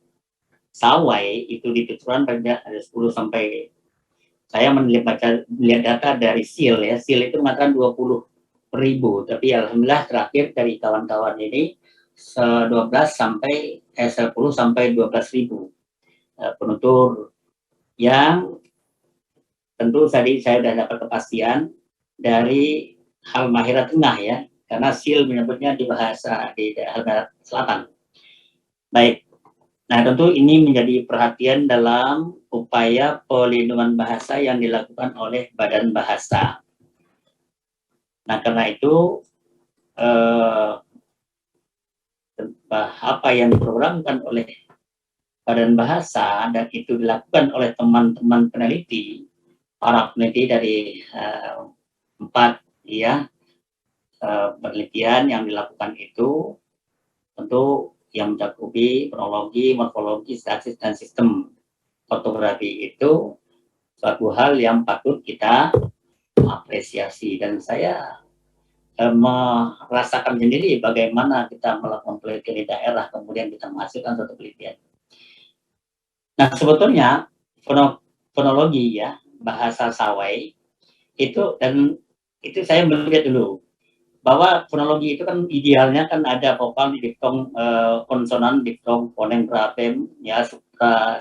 Sawai itu di Tuturan ada 10 sampai saya melihat data dari SIL ya, SIL itu mengatakan 20.000, tapi alhamdulillah terakhir dari kawan-kawan ini 10 sampai 12.000 penutur yang tentu tadi saya sudah dapat kepastian dari Halmahera Tengah ya, karena SIL menyebutnya di bahasa di Halmahera Selatan. Baik, nah tentu ini menjadi perhatian dalam upaya pelindungan bahasa yang dilakukan oleh Badan Bahasa. Nah karena itu apa yang diprogramkan oleh Badan Bahasa dan itu dilakukan oleh teman-teman peneliti, para peneliti dari 4 ya penelitian yang dilakukan itu tentu yang mencakupi fonologi, morfologi, sintaksis, dan sistem ortografi itu suatu hal yang patut kita apresiasi, dan saya merasakan sendiri bagaimana kita melakukan penelitian di daerah kemudian kita menghasilkan suatu penelitian. Nah sebetulnya fonologi ya bahasa Sawai itu, dan itu saya melihat dulu bahwa fonologi itu kan idealnya kan ada vokal, diftong, konsonan, diftong, fonem, grafem, ya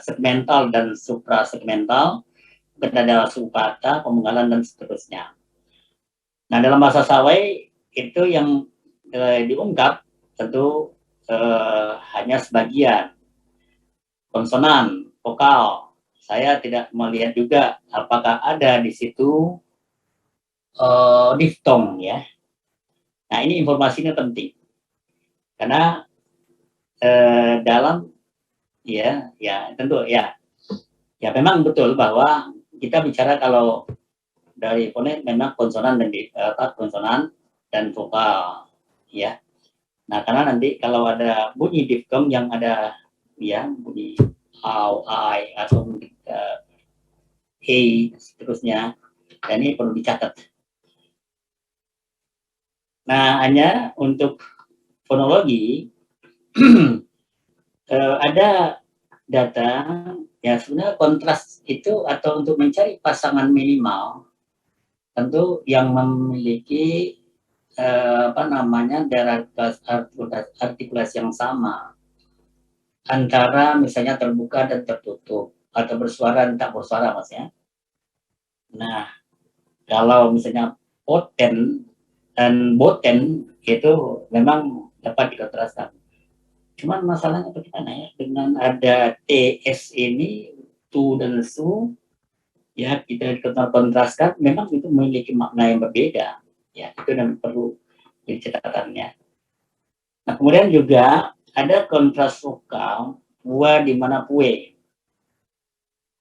segmental dan suprasegmental, ada subkata, pemenggalan dan seterusnya. Nah dalam bahasa Sawai itu yang diungkap tentu hanya sebagian konsonan, vokal. Saya tidak melihat juga apakah ada di situ diftong ya. Nah ini informasinya penting karena dalam ya tentu ya memang betul bahwa kita bicara kalau dari fonem memang konsonan dan konsonan dan vokal ya. Nah karena nanti kalau ada bunyi diftong yang ada ya bunyi au, ai atau he seterusnya, dan ini perlu dicatat. Nah, hanya untuk fonologi ada data ya sebenarnya kontras itu atau untuk mencari pasangan minimal tentu yang memiliki daerah artikulasi yang sama antara misalnya terbuka dan tertutup atau bersuara dan tak bersuara maksudnya. Nah, kalau misalnya poten dan boten itu memang dapat dikontraskan. Cuman masalahnya bagaimana ya dengan ada TS ini tu dan su ya kita kontraskan memang itu memiliki makna yang berbeda ya, itu yang perlu jadi catatannya. Nah, kemudian juga ada kontras vokal pua di mana pue.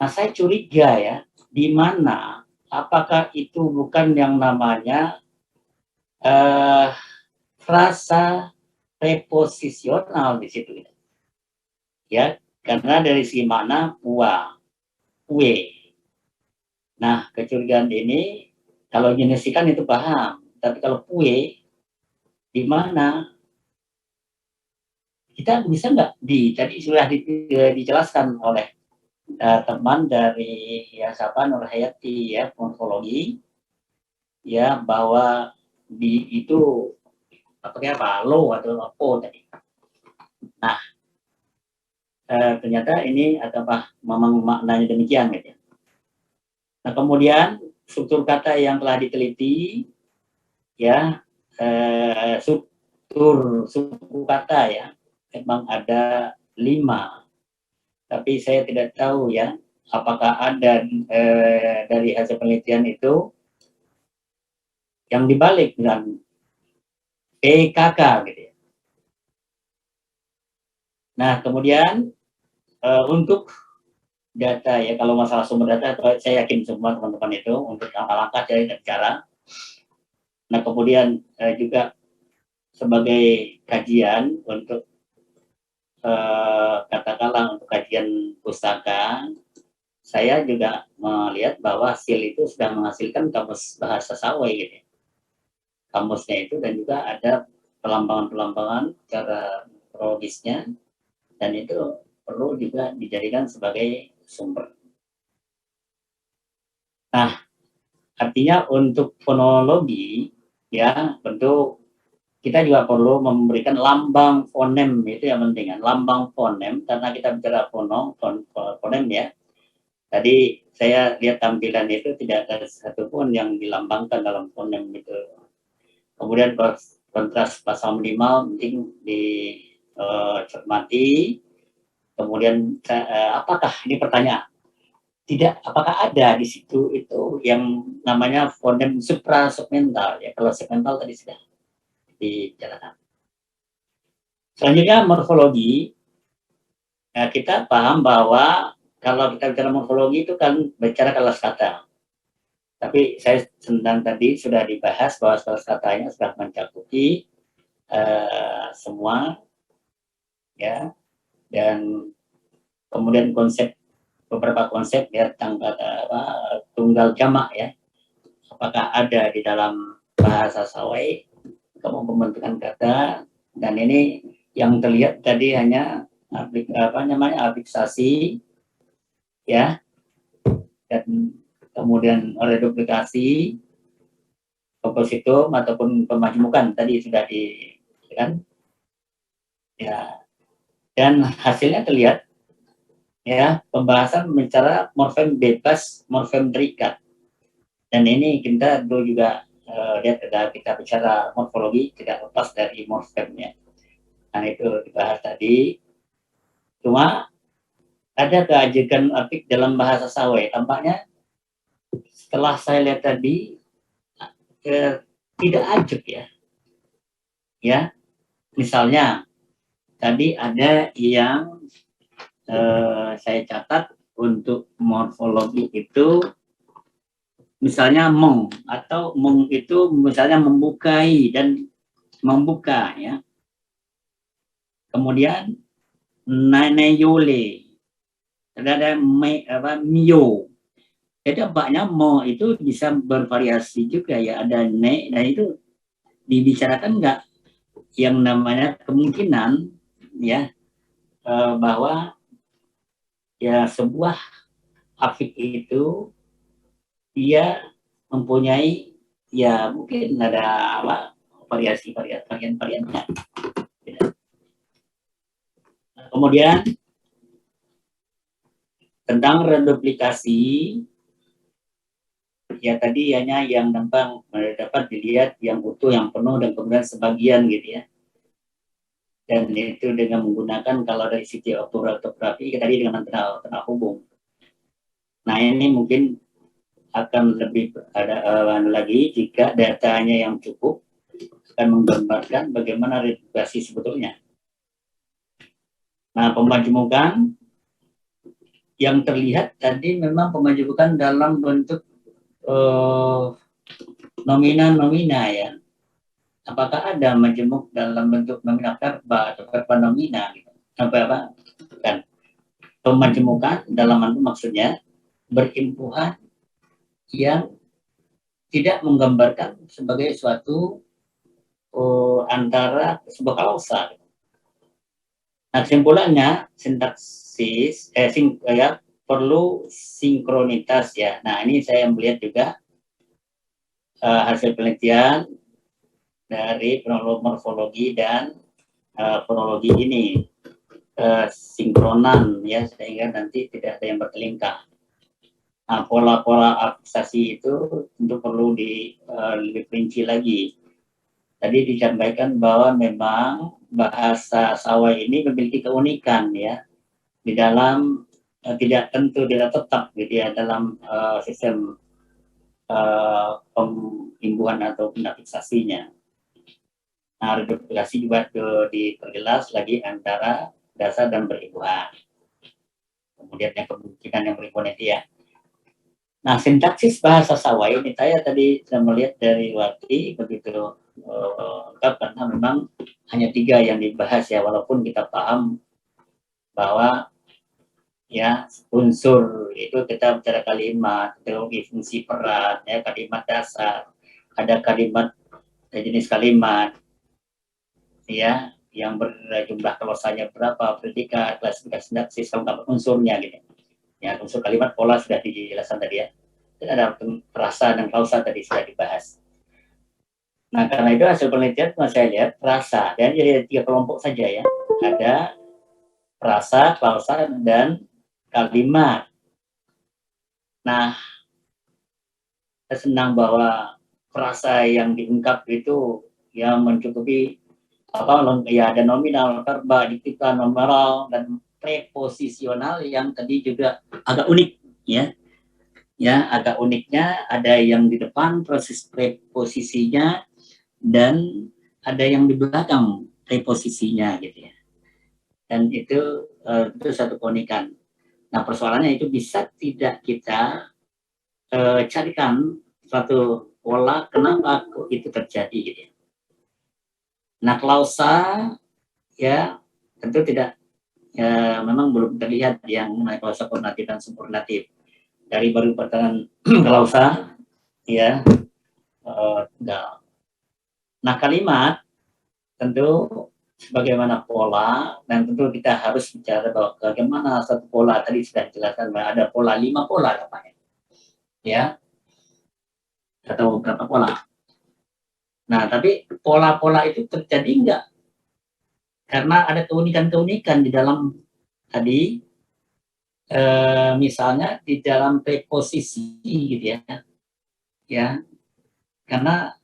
Nah, saya curiga ya, di mana apakah itu bukan yang namanya frasa preposisional di situ ya, karena dari segi mana pua, kue. Nah, kecurigaan ini kalau jeniskan itu paham, tapi kalau kue di mana kita bisa nggak tadi sudah dijelaskan oleh teman dari ya siapa Nur Hayati ya morfologi ya bahwa di itu apa lo atau apa tadi. Nah, ternyata ini apa memang maknanya demikian gitu. Nah, kemudian struktur kata yang telah diteliti ya struktur suku kata ya memang ada 5, tapi saya tidak tahu ya apakah ada dari hasil penelitian itu yang dibalik dengan PKK gitu ya. Nah, kemudian untuk data ya, kalau masalah sumber data saya yakin semua teman-teman itu untuk langkah-langkah dari cara. Nah, kemudian juga sebagai kajian untuk katakanlah untuk kajian pustaka, saya juga melihat bahwa SIL itu sudah menghasilkan kamus bahasa Sawai gitu. Kamusnya itu dan juga ada pelambangan-pelambangan cara kronologisnya dan itu perlu juga dijadikan sebagai sumber. Nah, artinya untuk fonologi ya tentu kita juga perlu memberikan lambang fonem, itu yang penting kan, lambang fonem karena kita bicara fonem ya. Tadi saya lihat tampilan itu tidak ada satupun yang dilambangkan dalam fonem itu. Kemudian kontras pasal minimal penting dicermati. Kemudian apakah ini pertanyaan? Tidak, apakah ada di situ itu yang namanya fonem suprasegmental ya? Kalau segmental tadi sudah dibicarakan. Selanjutnya morfologi. Nah, kita paham bahwa kalau kita bicara morfologi itu kan bicara kelas kata. Tapi saya sedang tadi sudah dibahas bahwa kelas katanya sudah mencakupi semua ya, dan kemudian beberapa konsep ya tentang tunggal jamak ya, apakah ada di dalam bahasa Sawai pembentukan kata, dan ini yang terlihat tadi hanya afiksasi ya, dan kemudian reduplikasi, kompositum ataupun pemajmukan tadi sudah kan ya, dan hasilnya terlihat ya, pembahasan bicara morfem bebas, morfem terikat, dan ini kita dulu juga lihat kita bicara morfologi tidak lepas dari morfemnya. Nah, itu dibahas tadi. Cuma ada keajekan apik dalam bahasa Sawai. Tampaknya setelah saya lihat tadi tidak ajek ya. Ya, misalnya tadi ada yang saya catat untuk morfologi itu misalnya meng, atau meng itu misalnya membukai dan membuka ya. Kemudian naneyole, ada mio. Jadi apanya mo itu bisa bervariasi juga ya, ada ne, dan itu dibicarakan nggak yang namanya kemungkinan ya bahwa ya sebuah afik itu dia mempunyai ya mungkin ada varian-variannya. Kemudian tentang reduplikasi ya, tadi hanya yang dapat dilihat yang utuh, yang penuh, dan kemudian sebagian gitu ya. Dan itu dengan menggunakan kalau dari sisi ortografi tadi dengan tengah hubung. Nah, ini mungkin akan lebih ada lagi jika datanya yang cukup akan menggambarkan bagaimana replikasi sebetulnya. Nah, pemajemukan yang terlihat tadi memang pemajemukan dalam bentuk nomina ya. Apakah ada majemuk dalam bentuk nomina verba atau verba nomina gitu? Apa? Kan pemajemukan dalam itu maksudnya berimpuhan yang tidak menggambarkan sebagai suatu antara sebuah klausa. Nah, kesimpulannya sintaksis perlu sinkronitas ya. Nah, ini saya melihat juga hasil penelitian dari morfologi dan fonologi ini sinkronan ya, sehingga nanti tidak ada yang berkelingkah. Nah, pola-pola aksesi itu tentu perlu lebih rinci lagi. Tadi disampaikan bahwa memang bahasa Sawai ini memiliki keunikan ya di dalam tidak tetap gitu ya dalam sistem pengimbuhan atau pendafiksasinya. Nah, reduplifikasi juga diperjelas lagi antara dasar dan berimbuhan. Kemudian yang kemungkinan yang berimbuhan itu ya. Nah, sintaksis bahasa Sawai ini saya tadi sudah melihat dari Wati begitu lengkap karena memang hanya 3 yang dibahas ya, walaupun kita paham bahwa ya unsur itu kita bicara kalimat, teologi fungsi peran, ya kalimat dasar, ada kalimat jenis kalimat, ya yang berjumlah klausanya berapa, predikat, klasifikasi sintaksis, lengkap unsurnya gitu. Ya, unsur kalimat pola sudah dijelaskan tadi ya. Dan ada frasa dan klausa tadi sudah dibahas. Nah, karena itu hasil penelitian saya lihat frasa dan jadi 3 kelompok saja ya. Ada frasa, klausa, dan kalimat. Nah, saya senang bahwa frasa yang diungkap itu yang mencukupi ya ada nominal, verba, diktika, numeral, dan preposisional yang tadi juga agak unik ya. Ya, agak uniknya ada yang di depan proses preposisinya dan ada yang di belakang preposisinya gitu ya. Dan itu satu keunikan. Nah, persoalannya itu bisa tidak kita carikan suatu pola kenapa kok itu terjadi gitu ya. Nah, klausa ya tentu tidak ya, memang belum terlihat yang mengenai klausa koordinatif dan subordinatif. Dari baru pertengahan klausa ya enggak. Nah, kalimat tentu sebagaimana pola dan tentu kita harus bicara bahwa bagaimana satu pola tadi sudah dijelaskan bahwa ada pola 5 pola namanya ya atau berapa pola. Nah, tapi pola-pola itu terjadi enggak? Karena ada keunikan-keunikan di dalam tadi misalnya di dalam preposisi gitu ya karena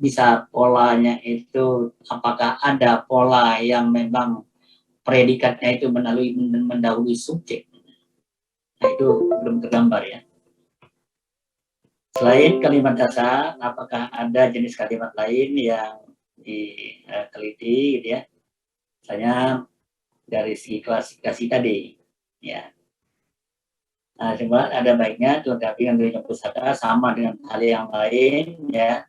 bisa polanya itu apakah ada pola yang memang predikatnya itu mendahului subjek. Nah, itu belum tergambar ya. Selain kalimat dasar, apakah ada jenis kalimat lain yang diteliti gitu ya? Misalnya dari segi klasifikasi tadi ya. Nah, cuma ada baiknya dilengkapi dengan pusaka sama dengan hal yang lain ya.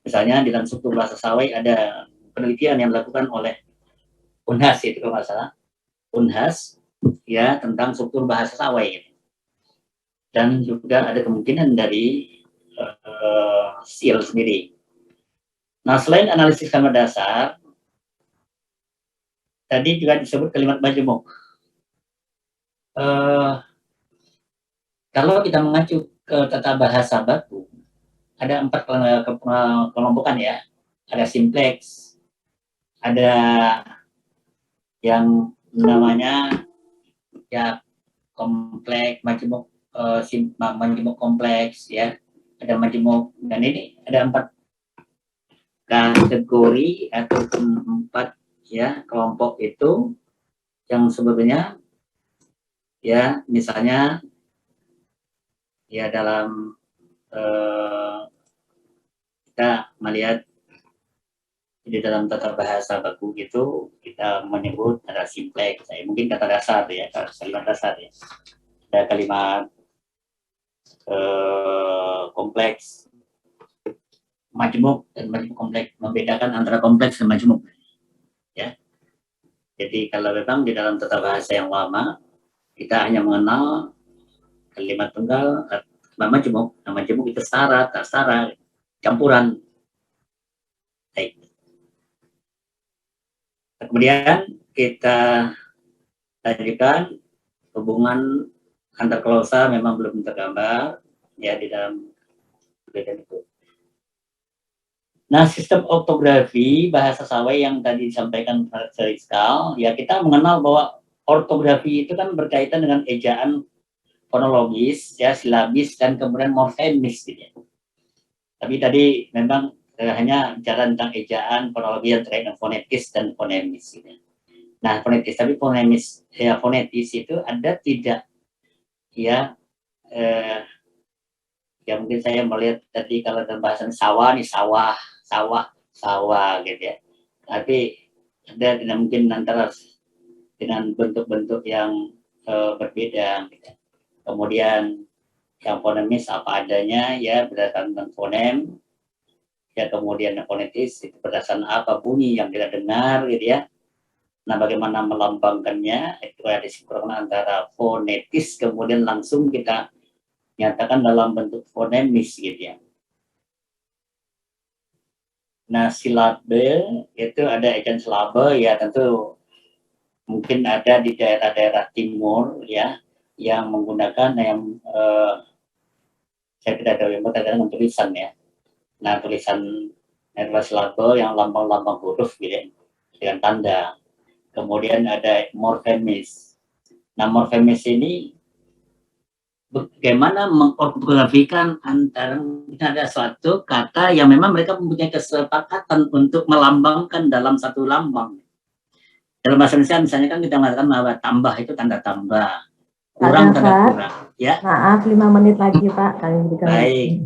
Misalnya di dalam struktur bahasa Sawai ada penelitian yang dilakukan oleh Unhas itu kalau nggak salah. Unhas ya tentang struktur bahasa Sawai. Dan juga ada kemungkinan dari SIL sendiri. Nah, selain analisis kalimat dasar, tadi juga disebut kalimat majemuk. Kalau kita mengacu ke tata bahasa baku, ada 4 kelompokan ya. Ada simplex, ada yang namanya ya kompleks, majemuk kompleks ya. Ada majemuk dan ini ada 4 kategori atau 4 ya kelompok itu yang sebetulnya ya misalnya ya dalam kita melihat di dalam tata bahasa baku itu kita menyebut ada simplex, mungkin kata dasar ya, kalimat dasar ya. Ada kalimat kompleks, majmuk dan majmuk kompleks, membedakan antara kompleks dan majmuk ya. Jadi kalau memang di dalam tata bahasa yang lama kita hanya mengenal kalimat tunggal, majmuk. Nah, majmuk itu setara, tak setara, campuran. Baik. Kemudian kita lanjutkan hubungan antar klausa memang belum tergambar ya di dalam perbedaan itu. Nah, sistem ortografi bahasa Sawai yang tadi disampaikan Pak Rizal, ya kita mengenal bahwa ortografi itu kan berkaitan dengan ejaan fonologis, ya silabis dan kemudian morfemis gitu ya. Tapi tadi memang hanya bicara tentang ejaan, fonologi yang terkait dengan fonetis dan fonemis. Gitu. Nah, fonetis, tapi fonemis, ya fonetis itu ada tidak, ya, ya mungkin saya melihat tadi kalau dalam bahasa sawah nih sawah, sawah, gitu ya. Tapi ada tidak mungkin antara dengan bentuk-bentuk yang berbeda. Gitu. Kemudian yang fonemis apa adanya, ya berdasarkan fonem. Ya kemudian fonetis itu berdasarkan apa bunyi yang kita dengar gitu ya. Nah bagaimana melambangkannya itu ada sinkronan antara fonetis kemudian langsung kita nyatakan dalam bentuk fonemis gitu ya. Nah silabe itu ada ejaan silabe ya tentu mungkin ada di daerah-daerah timur ya yang menggunakan yang saya tidak tahu yang berkaitan dengan tulisan ya. Nah, tulisan silabe yang lambang-lambang huruf gitu ya, dengan tanda. Kemudian ada morfemis. Nah, morfemis ini bagaimana mengortografikan antara ada suatu kata yang memang mereka mempunyai kesepakatan untuk melambangkan dalam satu lambang. Dalam bahasa Indonesia misalnya kan kita mengatakan bahwa tambah itu tanda tambah. Kurang tanda kurang. Ya. Maaf, 5 menit lagi Pak. Baik,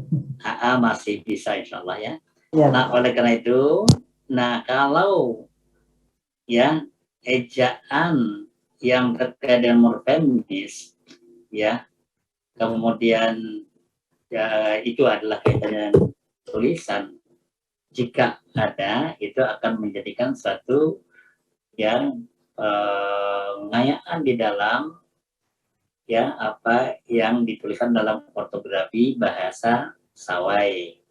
masih bisa insya Allah ya. Ya. Nah oleh karena itu, nah kalau ya ejaan yang terkait dengan morfemis, ya kemudian ya itu adalah kaitannya dengan tulisan. Jika ada, itu akan menjadikan suatu yang pengayaan di dalam ya apa yang dituliskan dalam ortografi bahasa Sawai.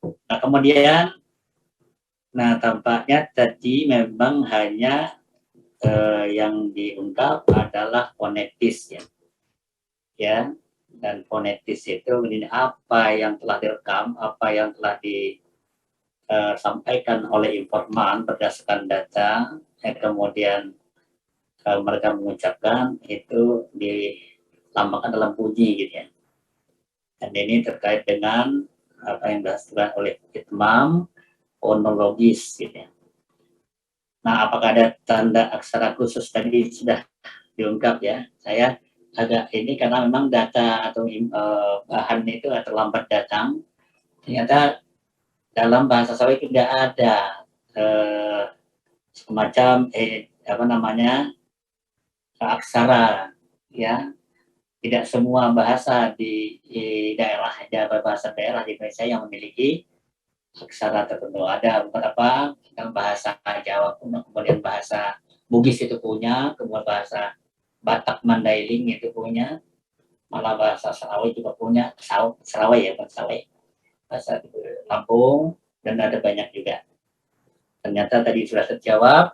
Nah kemudian, nah tampaknya tadi memang hanya yang diungkap adalah fonetis ya, dan fonetis itu ini apa yang telah direkam, apa yang telah disampaikan oleh informan berdasarkan data, kemudian mereka mengucapkan itu dilambangkan dalam bunyi gitu ya. Dan ini terkait dengan apa yang dilakukan oleh itmam fonologis gitu ya. Nah, apakah ada tanda aksara khusus tadi sudah diungkap ya? Saya agak ini karena memang data atau bahan itu terlambat datang. Ternyata dalam bahasa Sawai tidak ada semacam apa namanya aksara ya, tidak semua bahasa di daerah bahasa daerah di Indonesia yang memiliki aksara tertentu. Ada beberapa bahasa Jawa punya, kemudian bahasa Bugis itu punya, kemudian bahasa Batak Mandailing itu punya, malah bahasa Sarawak juga punya, Sarawak ya, bahasa Lampung, dan ada banyak juga. Ternyata tadi sudah terjawab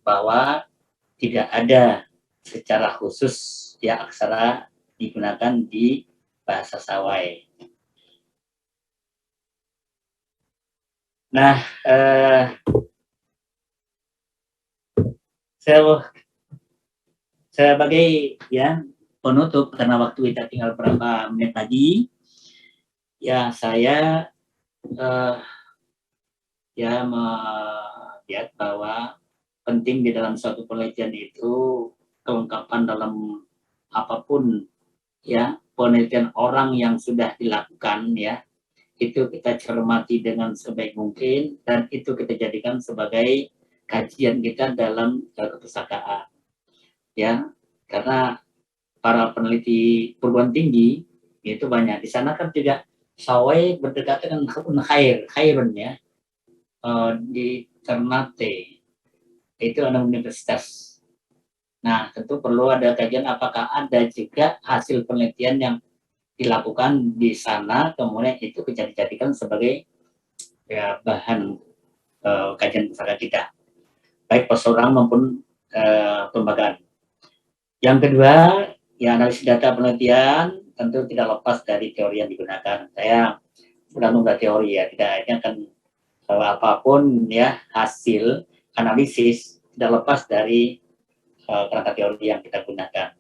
bahwa tidak ada secara khusus ya aksara digunakan di bahasa Sawai. Nah, sebagai ya penutup karena waktu kita tinggal berapa menit lagi, ya saya ya melihat bahwa penting di dalam suatu penelitian itu kelengkapan dalam apapun ya penelitian orang yang sudah dilakukan ya itu kita cermati dengan sebaik mungkin, dan itu kita jadikan sebagai kajian kita dalam kepustakaan. Ya, karena para peneliti perguruan tinggi itu banyak. Di sana kan juga Sawai berdekatan dengan Khairun ya, di Ternate itu ada universitas. Nah, tentu perlu ada kajian apakah ada juga hasil penelitian yang dilakukan di sana, kemudian itu dijadikan sebagai ya, bahan kajian pustaka kita, baik perseorangan maupun kelembagaan. Yang kedua, ya analisis data penelitian tentu tidak lepas dari teori yang digunakan. Saya sudah mengunggah teori ya, tidak hanya kan apapun ya hasil analisis tidak lepas dari kerangka teori yang kita gunakan.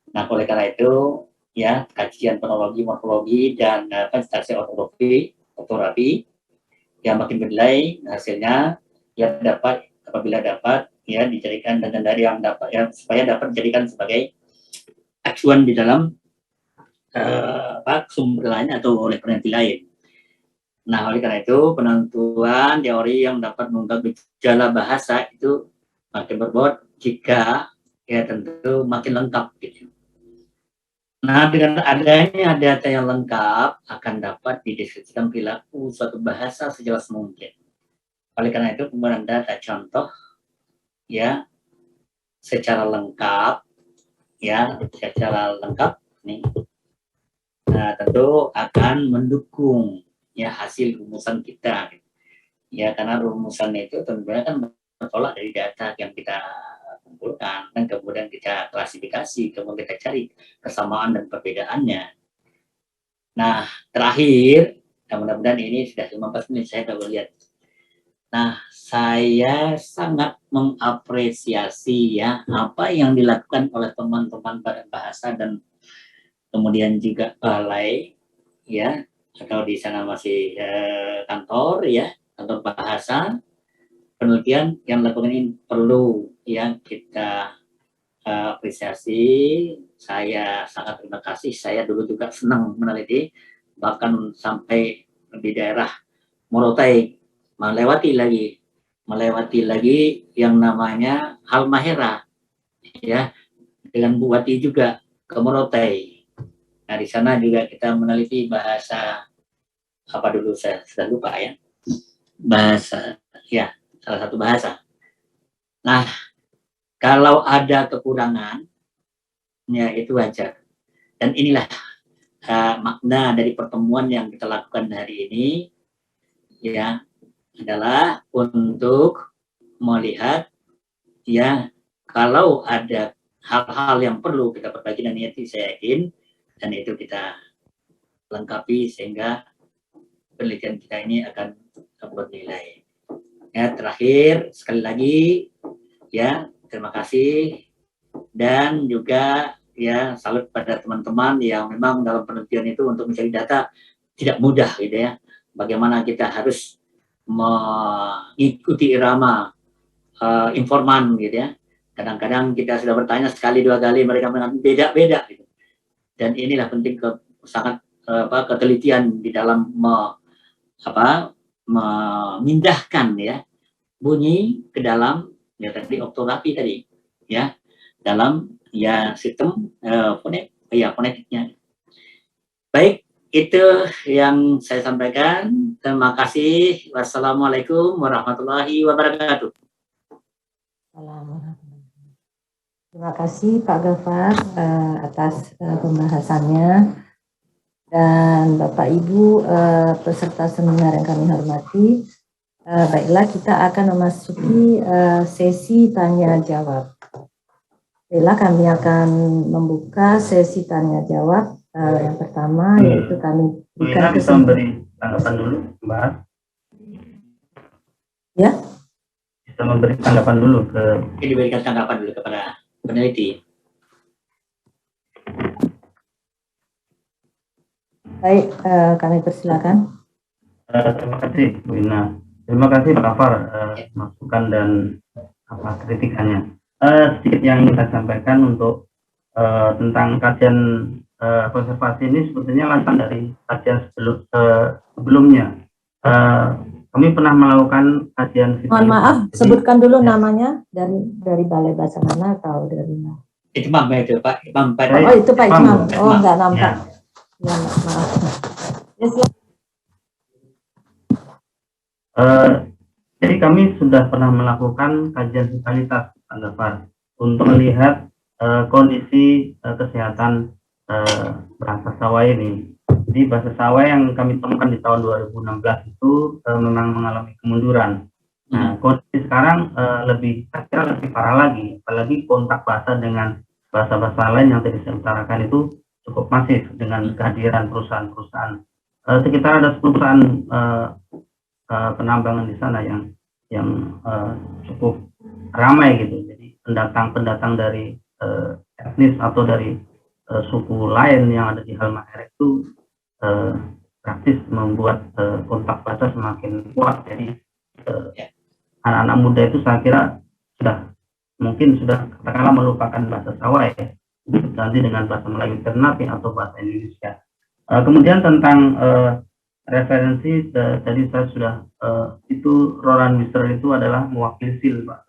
Nah, oleh karena itu ya kajian fonologi, morfologi dan stasi ortografi yang makin bernilai hasilnya ya dapat apabila dapat ya dijadikan dan dari yang dapat ya supaya dapat dijadikan sebagai acuan di dalam sumber lain atau oleh peneliti lain. Nah, oleh karena itu penentuan teori yang dapat mengungkap gejala bahasa itu makin berbobot jika ya tentu makin lengkap gitu. Nah, dengan adanya data yang lengkap akan dapat dideskripsikan perilaku suatu bahasa sejelas mungkin. Oleh karena itu penggunaan data contoh ya secara lengkap nih. Nah, tentu akan mendukung ya hasil rumusan kita. Ya, karena rumusan itu tentunya kan bertolak dari data yang kita kumpulkan dan kemudian kita klasifikasi, kemudian kita cari kesamaan dan perbedaannya. Nah, terakhir, mudah-mudahan ini sudah 15 menit saya sudah lihat. Nah, saya sangat mengapresiasi ya apa yang dilakukan oleh teman-teman Badan Bahasa dan kemudian juga balai ya, atau di sana masih kantor ya, kantor bahasa. Penelitian yang dilakukan ini perlu yang kita apresiasi. Saya sangat terima kasih. Saya dulu juga senang meneliti, bahkan sampai di daerah Morotai melewati lagi yang namanya Halmahera ya, dengan Bu Wati juga ke Morotai. Nah, di sana juga kita meneliti bahasa apa dulu saya sudah lupa ya, bahasa ya, salah satu bahasa. Nah, kalau ada kekurangan ya itu wajar, dan inilah makna dari pertemuan yang kita lakukan hari ini ya, adalah untuk melihat ya kalau ada hal-hal yang perlu kita perbaiki, dan itu saya yakin dan itu kita lengkapi sehingga penelitian kita ini akan bernilai. Ya, terakhir sekali lagi ya terima kasih, dan juga ya salut pada teman-teman yang memang dalam penelitian itu untuk mencari data tidak mudah gitu ya. Bagaimana kita harus mengikuti irama informan gitu ya. Kadang-kadang kita sudah bertanya sekali dua kali mereka mengatakan beda-beda gitu. Dan inilah penting sangat ketelitian di dalam memindahkan ya bunyi ke dalam ya tadi ortografi tadi ya, dalam ya sistem fonetiknya. Baik, itu yang saya sampaikan. Terima kasih. Wassalamualaikum warahmatullahi wabarakatuh. Terima kasih Pak Gafar atas pembahasannya, dan Bapak Ibu peserta seminar yang kami hormati. Baiklah, kita akan memasuki sesi tanya jawab. Baiklah, kami akan membuka sesi tanya jawab. Yang pertama yaitu kami berikan bisa memberi tanggapan dulu, Mbak. Ya. Bisa memberi tanggapan dulu diberikan tanggapan dulu kepada peneliti. Baik, kami persilakan. Terima kasih Bu Ina. Terima kasih Pak Gafar masukan dan kritikannya. Sedikit yang ingin saya sampaikan untuk tentang kajian konservasi ini sebetulnya lantaran dari kajian sebelumnya. Kami pernah melakukan kajian. Mohon maaf, sebutkan dulu namanya dari Balai Bahasa mana atau dari mana? Itmam itu Pak, Itmam Pak. Oh itu Pak Imam. Oh enggak nampak. Ya. Ya, maaf. Ya, jadi kami sudah pernah melakukan kajian vitalitas Pak Gafar untuk melihat kondisi kesehatan bahasa Sawai ini. Jadi bahasa Sawai yang kami temukan di tahun 2016 itu memang mengalami kemunduran. Nah, kondisi sekarang lebih parah lagi, apalagi kontak bahasa dengan bahasa-bahasa lain yang tadi saya utarakan itu cukup masif dengan kehadiran perusahaan-perusahaan. Sekitar ada 10 perusahaan penambangan di sana yang cukup ramai gitu. Jadi pendatang dari etnis atau dari suku lain yang ada di Halmahera itu praktis membuat kontak bahasa semakin kuat. Jadi anak-anak muda itu saya kira mungkin sudah katakanlah melupakan bahasa Sawai, ganti dengan bahasa Melayu Ternate atau bahasa Indonesia. Kemudian tentang referensi tadi saya sudah itu Roland Wisler itu adalah mewakili SIL Pak.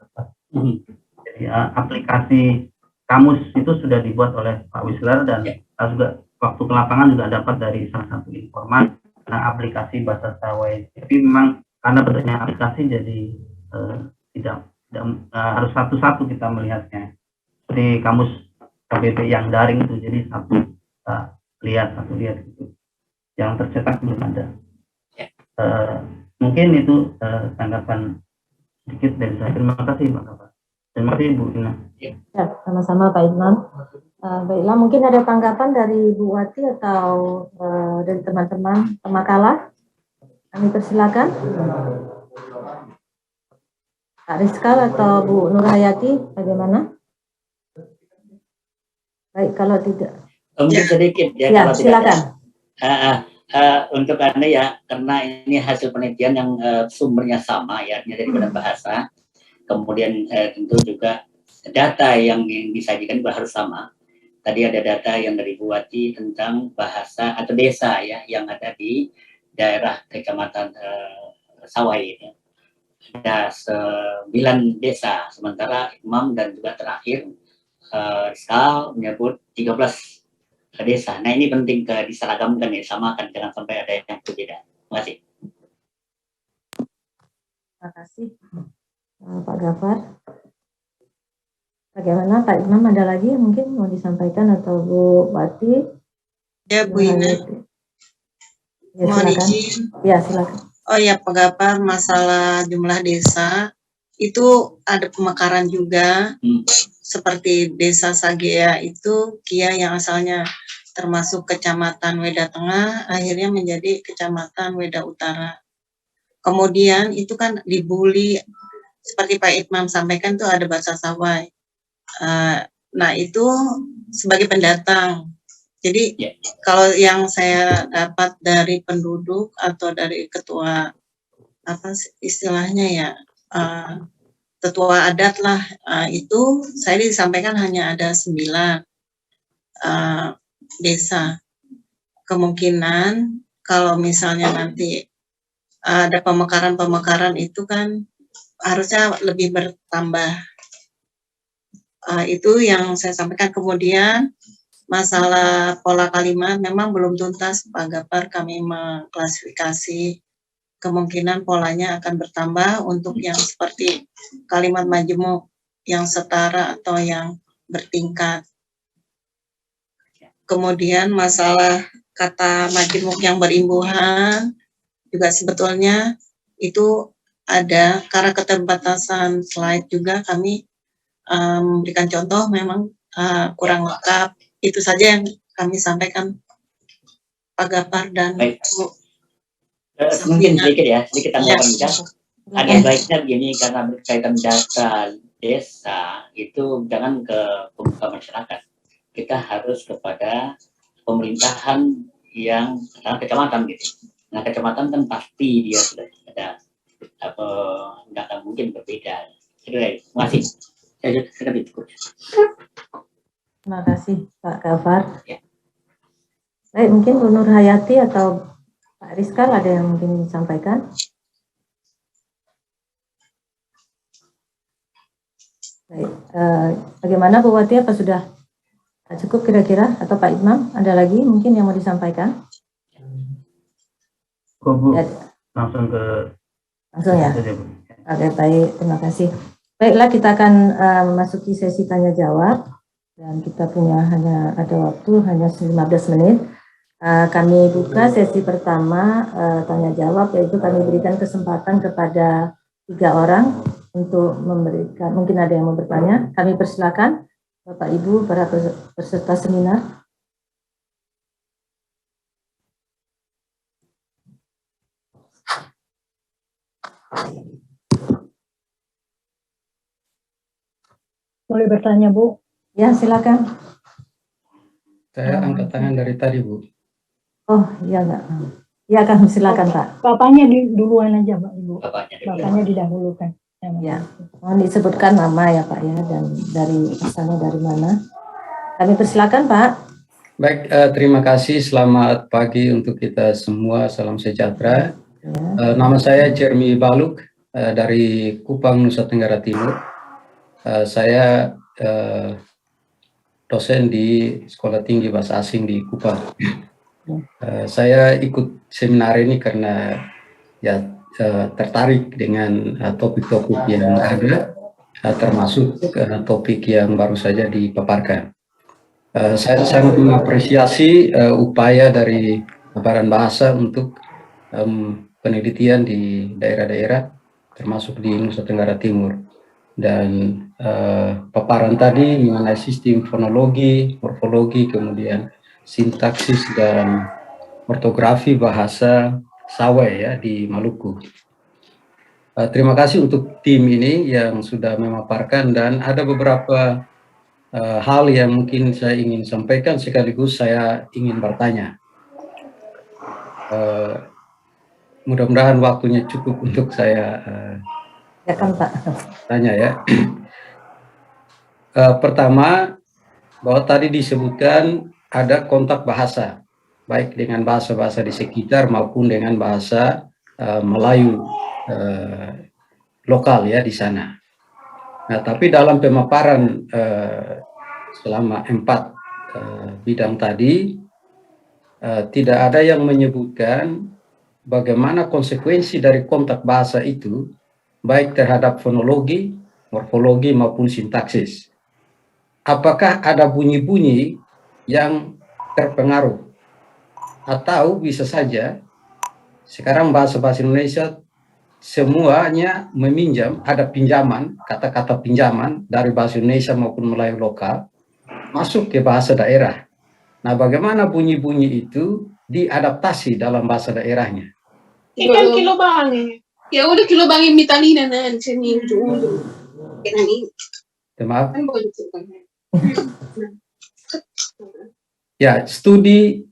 Jadi aplikasi kamus itu sudah dibuat oleh Pak Wisler dan saya juga waktu ke lapangan juga dapat dari salah satu informan aplikasi bahasa Sawai. Tapi memang karena bentuknya aplikasi jadi tidak harus satu-satu kita melihatnya. Seperti kamus KBP yang daring itu, jadi satu lihat gitu. Yang tercetak belum ada. Mungkin itu tanggapan sedikit dari saya. Terima kasih Pak Kabar. Terima kasih Bu Ina. Ya, sama-sama Pak Imam. Baiklah, mungkin ada tanggapan dari Bu Wati atau dari teman-teman pemakalah. Kami persilakan. Pak Rizkal atau Bu Nurhayati, bagaimana? Baik, kalau tidak. Mungkin sedikit ya. Ya, kalau silakan. Untuk Anda ya, karena ini hasil penelitian yang sumbernya sama ya, daripada bahasa. Kemudian tentu juga data yang disajikan juga harus sama. Tadi ada data yang dari Bu Wati tentang bahasa atau desa ya yang ada di daerah kecamatan Sawai itu. Ada 9 desa, sementara Imam dan juga terakhir Rizal menyebut 13 desa. Nah ini penting diseragamkan ya, samakan, jangan sampai ada yang berbeda. Terima kasih. Terima kasih Pak Gafar. Bagaimana Pak Imam, ada lagi mungkin mau disampaikan atau Bu Wati? Ya Bu Ina. Ya, Mohon silakan. izin. Ya silakan. Oh ya Pak Gafar, masalah jumlah desa itu ada pemekaran juga. Seperti desa Sagea itu Kia yang asalnya termasuk kecamatan Weda Tengah akhirnya menjadi kecamatan Weda Utara. Kemudian itu kan dibuli seperti Pak Itmam sampaikan tuh ada bahasa Sawai. Nah itu sebagai pendatang. Jadi kalau yang saya dapat dari penduduk atau dari ketua apa istilahnya ya ketua adat lah itu saya disampaikan hanya ada 9 desa. Kemungkinan kalau misalnya nanti ada pemekaran itu kan harusnya lebih bertambah. Itu yang saya sampaikan. Kemudian masalah pola kalimat memang belum tuntas Pak Gafar, kami mengklasifikasi kemungkinan polanya akan bertambah untuk yang seperti kalimat majemuk yang setara atau yang bertingkat. Kemudian masalah kata majemuk yang berimbuhan juga sebetulnya itu ada karena keterbatasan slide juga kami memberikan contoh memang kurang lengkap. Itu saja yang kami sampaikan Pak Gafar dan Bu. Mungkin sedikit tanggapan kita. Ada baiknya begini, karena berkaitan data desa itu jangan ke pemuka masyarakat. Kita harus kepada pemerintahan yang kecamatan gitu. Nah kecamatan kan pasti dia sudah ada nggak akan mungkin berbeda. Terima kasih. Saya cukup. Terima kasih Pak Gafar. Ya. Baik, mungkin Bu Nur Hayati atau Pak Rizkal ada yang mungkin disampaikan? Baik, bagaimana Bu Wati, apa sudah cukup kira-kira, atau Pak Imam ada lagi mungkin yang mau disampaikan? Kok Bu, Ya, langsung ke langsung ya. saja, Bu. Oke, baik, terima kasih. Baiklah, kita akan memasuki sesi tanya jawab dan kita punya hanya ada waktu hanya 15 menit. Kami buka sesi pertama tanya jawab, yaitu kami berikan kesempatan kepada 3 orang untuk memberikan, mungkin ada yang mau bertanya. Kami persilakan Bapak Ibu para peserta seminar. Boleh bertanya, Bu? Ya, silakan. Saya angkat tangan dari tadi, Bu. Oh, iya enggak. Ya, kan silakan, Pak. Bapaknya duluan aja, Pak, Ibu. Bapaknya didahulukan. Ya, mohon disebutkan nama ya, Pak ya, dan dari asalnya dari mana. Kami persilakan, Pak. Baik, terima kasih. Selamat pagi untuk kita semua. Salam sejahtera. Ya. Nama saya Jeremy Baluk dari Kupang, Nusa Tenggara Timur. Saya dosen di Sekolah Tinggi Bahasa Asing di Kupang. Saya ikut seminar ini karena ya tertarik dengan topik-topik yang ada, termasuk topik yang baru saja dipaparkan. Saya sangat mengapresiasi upaya dari Badan Bahasa untuk penelitian di daerah-daerah, termasuk di Nusa Tenggara Timur. Dan paparan tadi mengenai sistem fonologi, morfologi, kemudian sintaksis dan ortografi bahasa Sawai ya di Maluku. Terima kasih untuk tim ini yang sudah memaparkan, dan ada beberapa hal yang mungkin saya ingin sampaikan sekaligus saya ingin bertanya. Mudah-mudahan waktunya cukup untuk saya tanya ya. Pertama, bahwa tadi disebutkan ada kontak bahasa, baik dengan bahasa-bahasa di sekitar maupun dengan bahasa Melayu lokal ya di sana. Nah, tapi dalam pemaparan selama 4 bidang tadi, tidak ada yang menyebutkan bagaimana konsekuensi dari kontak bahasa itu, baik terhadap fonologi, morfologi maupun sintaksis. Apakah ada bunyi-bunyi yang terpengaruh? Atau bisa saja sekarang bahasa-bahasa Indonesia semuanya meminjam, ada pinjaman, kata-kata pinjaman dari bahasa Indonesia maupun Melayu lokal masuk ke bahasa daerah. Nah, bagaimana bunyi-bunyi itu diadaptasi dalam bahasa daerahnya? Ikan kilo bangi. Ya udah kilo bangi mitalina nan sini dulu. Maaf. Ya, studi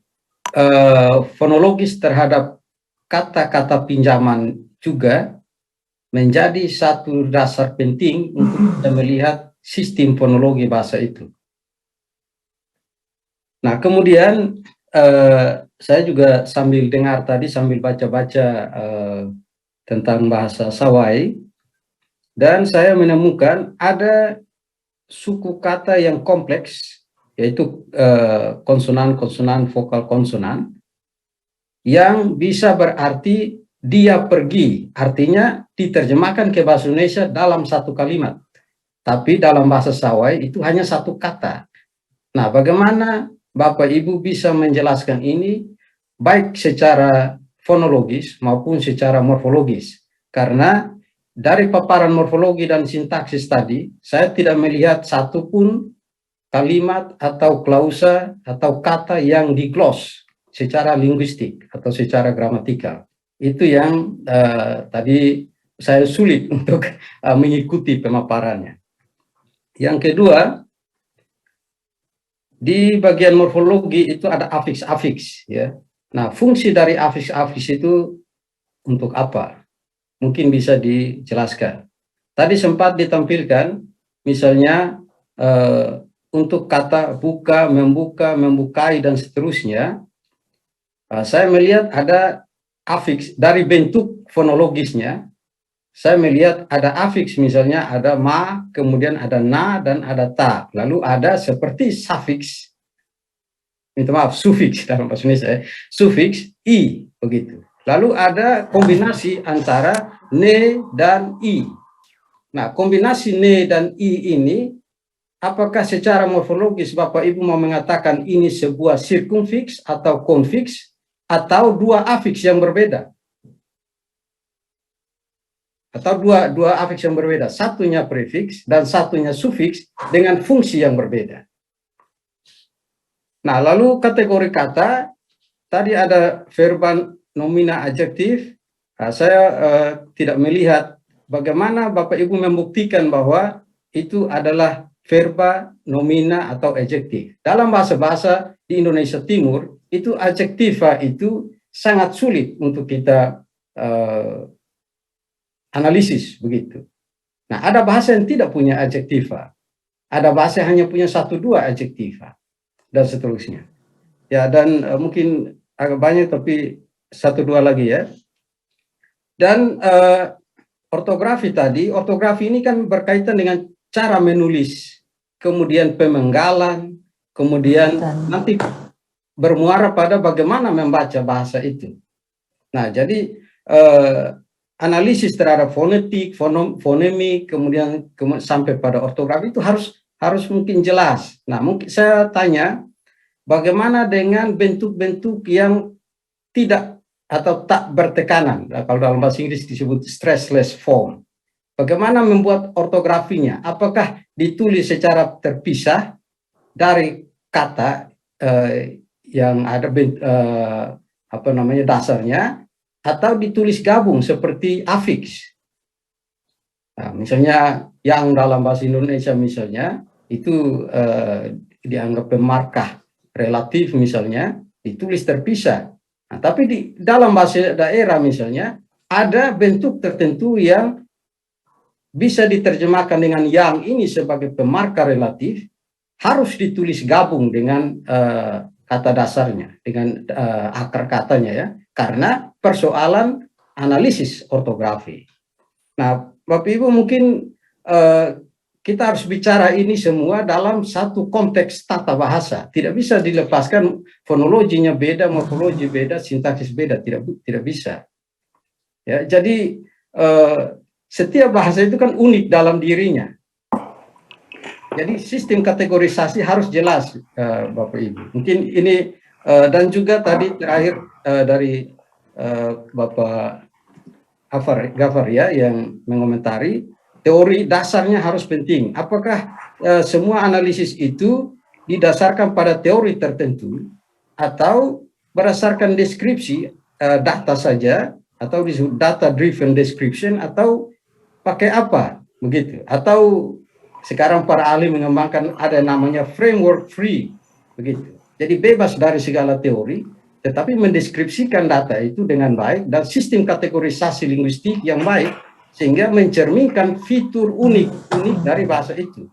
fonologis terhadap kata-kata pinjaman juga menjadi satu dasar penting untuk kita melihat sistem fonologi bahasa itu. Nah, kemudian saya juga sambil dengar tadi, sambil baca-baca tentang bahasa Sawai, dan saya menemukan ada suku kata yang kompleks, yaitu konsonan-konsonan, vokal konsonan, yang bisa berarti dia pergi, artinya diterjemahkan ke bahasa Indonesia dalam satu kalimat. Tapi dalam bahasa Sawai itu hanya satu kata. Nah, bagaimana Bapak Ibu bisa menjelaskan ini baik secara fonologis maupun secara morfologis? Karena dari paparan morfologi dan sintaksis tadi, saya tidak melihat satupun kalimat atau klausa atau kata yang diglos secara linguistik atau secara gramatikal. Itu yang tadi saya sulit untuk mengikuti pemaparannya. Yang kedua, di bagian morfologi itu ada afiks-afiks ya. Nah, fungsi dari afiks-afiks itu untuk apa? Mungkin bisa dijelaskan. Tadi sempat ditampilkan misalnya untuk kata buka, membuka, membukai dan seterusnya, saya melihat ada afiks dari bentuk fonologisnya. Saya melihat ada afiks, misalnya ada ma, kemudian ada na, dan ada ta. Lalu ada seperti sufiks, minta maaf, sufiks dalam bahasa Indonesia, sufiks i, begitu. Lalu ada kombinasi antara ne dan i. Nah, kombinasi ne dan i ini, apakah secara morfologis Bapak Ibu mau mengatakan ini sebuah sirkumfiks atau konfiks, atau dua afiks yang berbeda? Atau dua afiks yang berbeda, satunya prefiks dan satunya sufiks dengan fungsi yang berbeda. Nah, lalu kategori kata, tadi ada verba, nomina, adjektif. Nah, saya tidak melihat bagaimana Bapak Ibu membuktikan bahwa itu adalah verba, nomina, atau adjektif. Dalam bahasa-bahasa di Indonesia Timur, itu adjektiva itu sangat sulit untuk kita analisis, begitu. Nah, ada bahasa yang tidak punya adjektiva, ada bahasa yang hanya punya 1-2 adjektiva, dan seterusnya. Ya, dan mungkin agak banyak, tapi 1-2 lagi ya. Dan ortografi tadi, ortografi ini kan berkaitan dengan cara menulis, kemudian pemenggalan, kemudian nanti bermuara pada bagaimana membaca bahasa itu. Nah, jadi analisis terhadap fonetik, fonemik, kemudian sampai pada ortografi itu harus mungkin jelas. Nah, mungkin saya tanya, bagaimana dengan bentuk-bentuk yang tidak atau tak bertekanan? Nah, kalau dalam bahasa Inggris disebut stressless form. Bagaimana membuat ortografinya? Apakah ditulis secara terpisah dari kata yang ada dasarnya, atau ditulis gabung seperti afiks? Nah, misalnya yang dalam bahasa Indonesia misalnya itu dianggap pemarkah relatif misalnya, ditulis terpisah. Nah, tapi di dalam bahasa daerah misalnya ada bentuk tertentu yang bisa diterjemahkan dengan yang ini sebagai pemarkah relatif, harus ditulis gabung dengan kata dasarnya, dengan akar katanya ya, karena persoalan analisis ortografi. Nah, Bapak Ibu, mungkin kita harus bicara ini semua dalam satu konteks tata bahasa. Tidak bisa dilepaskan, fonologinya beda, morfologi beda, sintaksis beda, tidak bisa. Ya, jadi setiap bahasa itu kan unik dalam dirinya. Jadi sistem kategorisasi harus jelas, Bapak Ibu. Mungkin ini dan juga tadi terakhir dari Bapak Gafar ya, yang mengomentari teori dasarnya harus penting. Apakah semua analisis itu didasarkan pada teori tertentu atau berdasarkan deskripsi data saja, atau disebut data driven description, atau pakai apa begitu? Atau sekarang para ahli mengembangkan ada namanya framework free begitu. Jadi bebas dari segala teori, tetapi mendeskripsikan data itu dengan baik dan sistem kategorisasi linguistik yang baik sehingga mencerminkan fitur unik dari bahasa itu.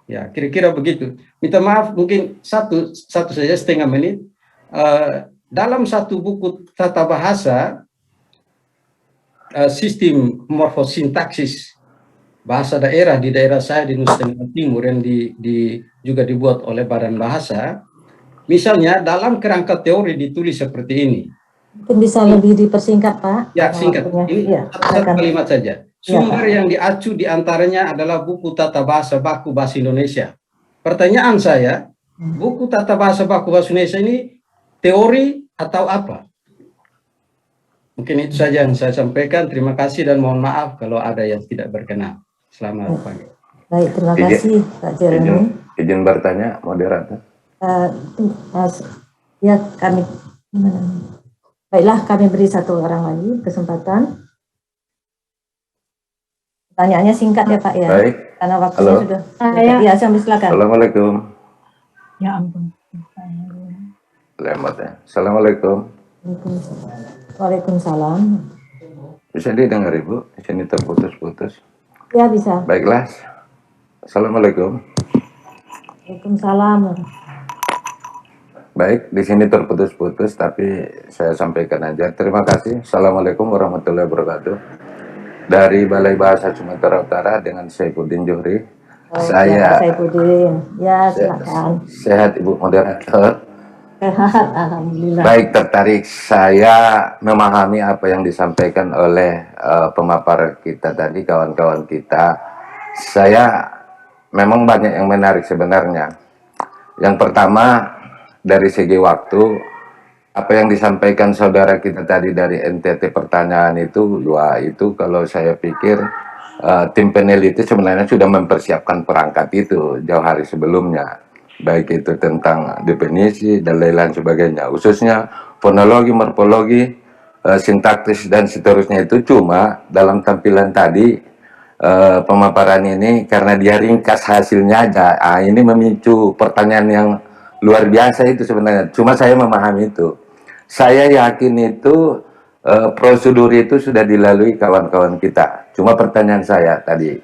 Ya, kira-kira begitu. Minta maaf, mungkin satu saja setengah menit. Dalam satu buku tata bahasa, sistem morfosintaksis bahasa daerah di daerah saya di Nusa Tenggara Timur yang juga dibuat oleh Badan Bahasa, misalnya dalam kerangka teori ditulis seperti ini. Mungkin bisa lebih dipersingkat, Pak. Ya, singkat. Ini satu kalimat saja. Sumber yang diacu diantaranya adalah buku tata bahasa baku bahasa Indonesia. Pertanyaan saya, buku tata bahasa baku bahasa Indonesia ini teori atau apa? Mungkin itu saja yang saya sampaikan. Terima kasih dan mohon maaf kalau ada yang tidak berkenan. Selamat pagi. Baik, terima kasih Pak Jeremy. Izin bertanya, moderator. Ya, kami baiklah, kami beri satu orang lagi kesempatan. Pertanyaannya singkat ya Pak ya. Baik. Karena waktunya sudah. Ya, silakan. Assalamualaikum. Ya ampun. Selamat ya. Assalamualaikum. Waalaikumsalam. Bisa didengar Ibu? Di sini terputus-putus. Ya, bisa. Baiklah. Assalamualaikum. Waalaikumsalam. Baik, di sini terputus-putus, tapi saya sampaikan aja. Terima kasih. Assalamualaikum warahmatullahi wabarakatuh. Dari Balai Bahasa Sumatera Utara dengan Saifuddin Juhri. Saya Saifuddin. Ya, silakan. Sehat Ibu Moderator. Sehat, alhamdulillah. Baik, tertarik. Saya memahami apa yang disampaikan oleh pemapar kita tadi, kawan-kawan kita. Saya memang banyak yang menarik sebenarnya. Yang pertama, dari segi waktu, apa yang disampaikan saudara kita tadi dari NTT pertanyaan itu, kalau saya pikir tim peneliti sebenarnya sudah mempersiapkan perangkat itu jauh hari sebelumnya, baik itu tentang definisi dan lain-lain sebagainya, khususnya fonologi, morfologi, sintaksis dan seterusnya. Itu cuma dalam tampilan tadi pemaparan ini karena dia ringkas hasilnya aja, ini memicu pertanyaan yang luar biasa itu sebenarnya. Cuma saya memahami itu. Saya yakin itu prosedur itu sudah dilalui kawan-kawan kita. Cuma pertanyaan saya tadi,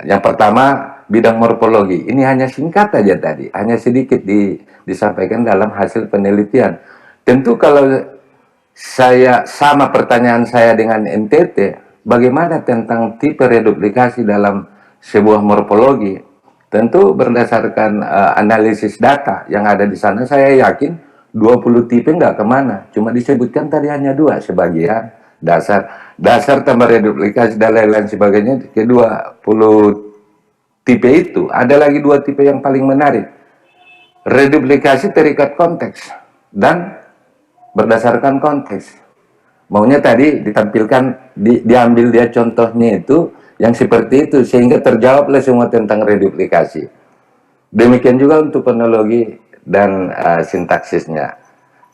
yang pertama bidang morfologi, ini hanya singkat aja tadi, hanya sedikit disampaikan dalam hasil penelitian. Tentu kalau saya sama pertanyaan saya dengan NTT, bagaimana tentang tipe reduplikasi dalam sebuah morfologi? Tentu berdasarkan analisis data yang ada di sana, saya yakin 20 tipe nggak kemana. Cuma disebutkan tadi hanya 2, sebagian dasar tambah reduplikasi dan lain-lain sebagainya. Ke 20 tipe itu, ada lagi 2 tipe yang paling menarik. Reduplikasi terikat konteks dan berdasarkan konteks. Maunya tadi ditampilkan, diambil dia contohnya itu yang seperti itu, sehingga terjawablah semua tentang reduplikasi. Demikian juga untuk fonologi dan sintaksisnya.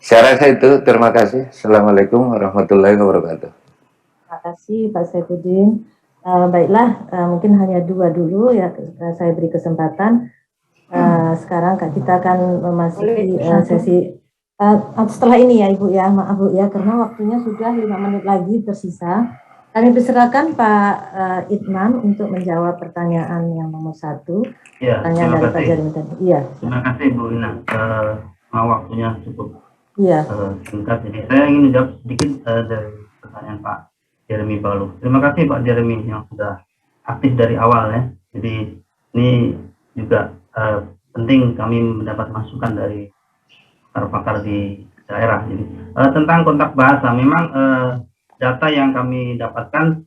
Saya rasa itu, terima kasih. Assalamualaikum warahmatullahi wabarakatuh. Terima kasih Pak Saifuddin. Baiklah, mungkin hanya 2 dulu ya, saya beri kesempatan. Sekarang kita akan memasuki sesi setelah ini ya Ibu ya, maaf Bu ya, karena waktunya sudah 5 menit lagi tersisa. Kami persilakan Pak Idman untuk menjawab pertanyaan yang nomor 1. Ya, pertanyaan dari Pak Jeremy tadi. Iya. Terima kasih Bu Ina. Waktunya cukup singkat, jadi saya ingin menjawab sedikit dari pertanyaan Pak Jeremy Balu. Terima kasih Pak Jeremy yang sudah aktif dari awal ya. Jadi ini juga penting kami mendapat masukan dari pakar di daerah. Jadi tentang kontak bahasa, memang data yang kami dapatkan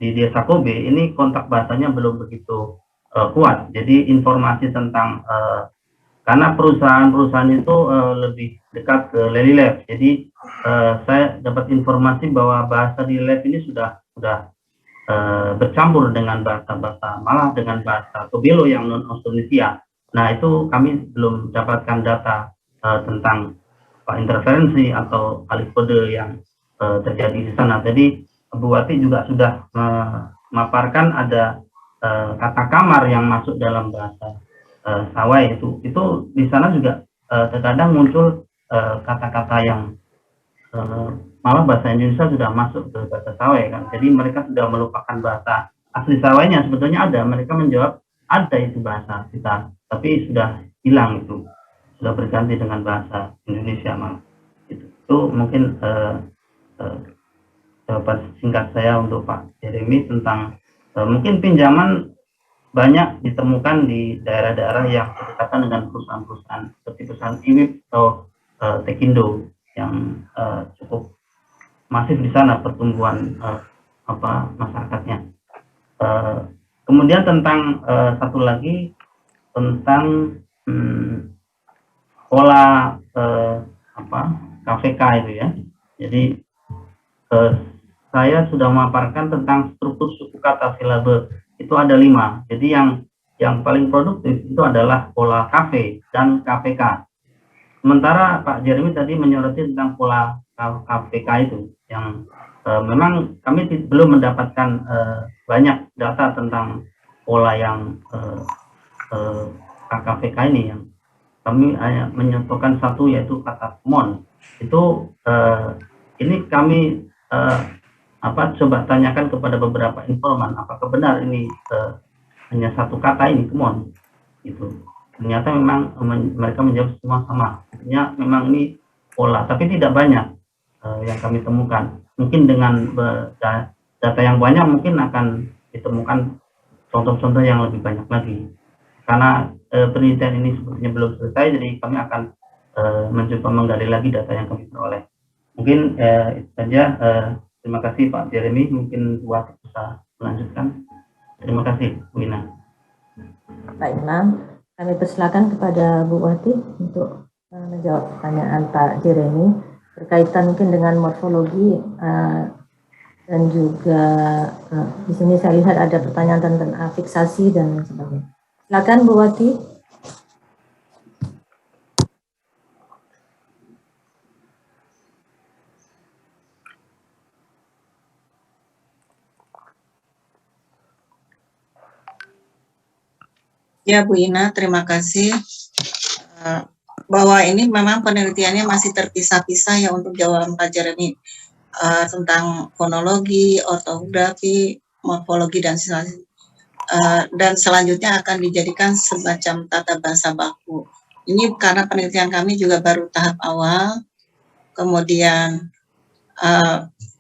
di Desa Kobe ini kontak bahasanya belum begitu kuat. Jadi informasi tentang karena perusahaan-perusahaan itu lebih dekat ke Lely Lab. Jadi saya dapat informasi bahwa bahasa di lab ini sudah bercampur dengan bahasa-bahasa, malah dengan bahasa Kobelo yang non Austronesia. Nah itu kami belum dapatkan data tentang interferensi atau alih kode yang terjadi di sana. Jadi Bu Wati juga sudah memaparkan ada kata kamar yang masuk dalam bahasa Sawai. Itu di sana juga terkadang muncul kata-kata yang malah bahasa Indonesia sudah masuk ke bahasa Sawai kan. Jadi mereka sudah melupakan bahasa asli Sawainya. Sebetulnya ada, mereka menjawab ada itu bahasa kita, tapi sudah hilang itu, sudah berganti dengan bahasa Indonesia malah. Itu mungkin jawaban singkat saya untuk Pak Jeremy tentang mungkin pinjaman banyak ditemukan di daerah-daerah yang berdekatan dengan perusahaan-perusahaan seperti perusahaan IWIP atau Tekindo yang cukup masif di sana pertumbuhan masyarakatnya. Kemudian tentang satu lagi tentang pola KVK itu ya. Jadi saya sudah memaparkan tentang struktur suku kata silabe, itu ada 5. Jadi yang paling produktif itu adalah pola KV dan KVK. Sementara Pak Jeremy tadi menyoroti tentang pola KVK itu, yang memang kami belum mendapatkan banyak data tentang pola yang KVK ini. Yang kami hanya menyentuhkan satu, yaitu kata mon. Itu ini kami coba tanyakan kepada beberapa informan, apakah benar ini hanya satu kata ini, kemon, gitu. ternyata memang mereka menjawab semua sama. Artinya memang ini pola, tapi tidak banyak yang kami temukan. Mungkin dengan data yang banyak mungkin akan ditemukan contoh-contoh yang lebih banyak lagi. Karena penelitian ini sepertinya belum selesai, jadi kami akan mencoba menggali lagi data yang kami peroleh. Mungkin itu saja. Terima kasih Pak Jeremy. Mungkin Bu Wati bisa melanjutkan. Terima kasih Bu Ina. Pak Imam, kami persilakan kepada Bu Wati untuk menjawab pertanyaan Pak Jeremy berkaitan mungkin dengan morfologi dan juga di sini saya lihat ada pertanyaan tentang afiksasi dan sebagainya. Silakan Bu Wati. Ya Bu Ina, terima kasih. Bahwa ini memang penelitiannya masih terpisah-pisah ya untuk jawaban Pak Jeremy tentang fonologi, ortografi, morfologi dan dan selanjutnya akan dijadikan semacam tata bahasa baku. Ini karena penelitian kami juga baru tahap awal, kemudian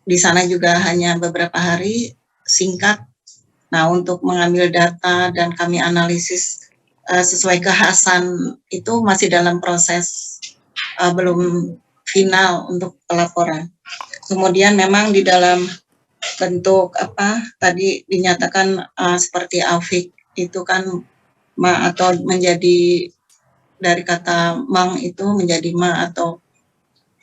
di sana juga hanya beberapa hari singkat. Nah, untuk mengambil data dan kami analisis sesuai kekhasan itu masih dalam proses belum final untuk pelaporan. Kemudian memang di dalam bentuk tadi dinyatakan seperti afik itu kan ma atau menjadi dari kata mang itu menjadi ma atau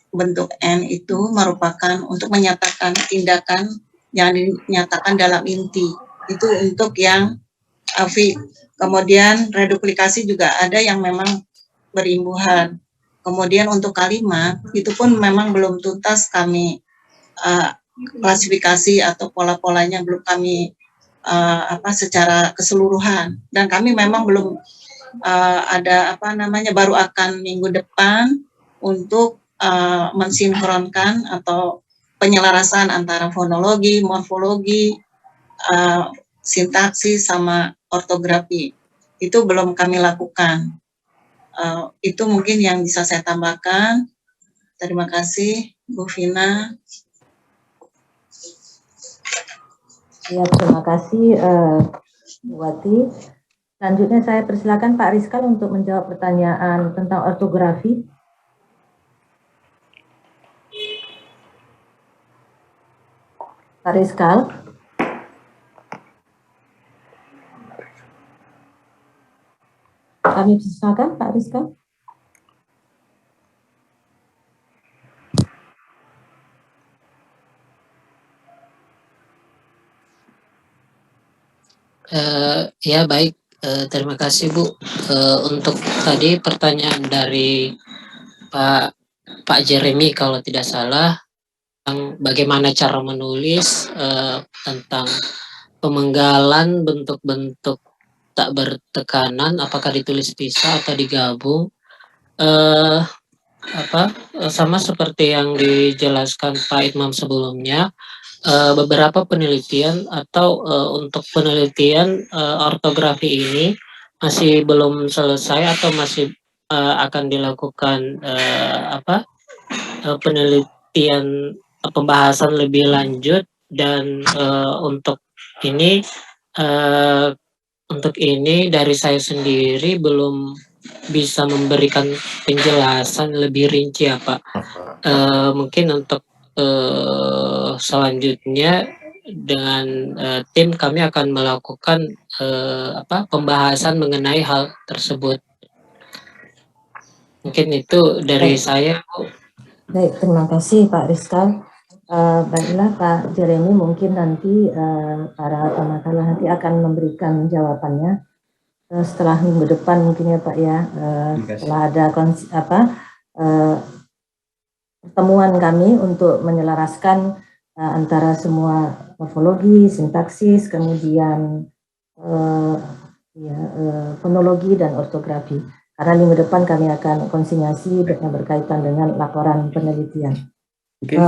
bentuk n itu merupakan untuk menyatakan tindakan yang dinyatakan dalam inti. Itu untuk yang afik. Kemudian reduplikasi juga ada yang memang berimbuhan. Kemudian untuk kalimat itu pun memang belum tuntas kami klasifikasi atau pola-polanya belum kami secara keseluruhan. Dan kami memang belum ada baru akan minggu depan untuk mensinkronkan atau penyelarasan antara fonologi, morfologi, sintaksis sama ortografi. Itu belum kami lakukan. Itu mungkin yang bisa saya tambahkan. Terima kasih Bu Vina. Ya, terima kasih Bu Wati. Selanjutnya saya persilakan Pak Rizkal untuk menjawab pertanyaan tentang ortografi. Pak Rizkal. Kami persilakan Pak Rizkal. Ya baik, terima kasih Bu. Untuk tadi pertanyaan dari Pak Jeremy kalau tidak salah tentang bagaimana cara menulis tentang pemenggalan bentuk-bentuk tak bertekanan, apakah ditulis pisah atau digabung. Sama seperti yang dijelaskan Pak Imam sebelumnya, beberapa penelitian atau untuk penelitian ortografi ini masih belum selesai atau masih akan dilakukan penelitian pembahasan lebih lanjut, dan untuk ini dari saya sendiri belum bisa memberikan penjelasan lebih rinci ya Pak. Mungkin untuk selanjutnya dengan tim kami akan melakukan pembahasan mengenai hal tersebut. Mungkin itu dari saya. Baik, terima kasih Pak Rizkal. Baiklah Pak Jeremy, mungkin nanti para pemateri nanti akan memberikan jawabannya setelah minggu depan mungkin ya Pak ya, setelah ada pertemuan kami untuk menyelaraskan antara semua morfologi, sintaksis, kemudian fonologi dan ortografi. Karena minggu depan kami akan konsinyasi yang berkaitan dengan laporan penelitian. Mungkin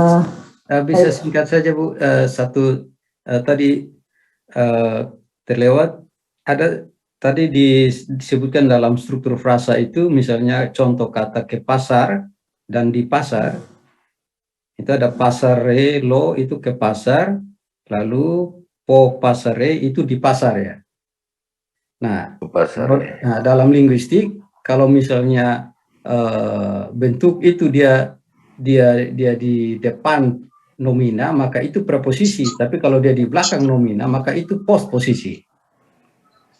bisa singkat saja Bu, tadi terlewat ada tadi disebutkan dalam struktur frasa itu, misalnya contoh kata ke pasar dan di pasar, itu ada pasare lo itu ke pasar, lalu po pasare itu di pasar ya. Nah, dalam linguistik kalau misalnya bentuk itu dia di depan nomina, maka itu preposisi, tapi kalau dia di belakang nomina, maka itu postposisi.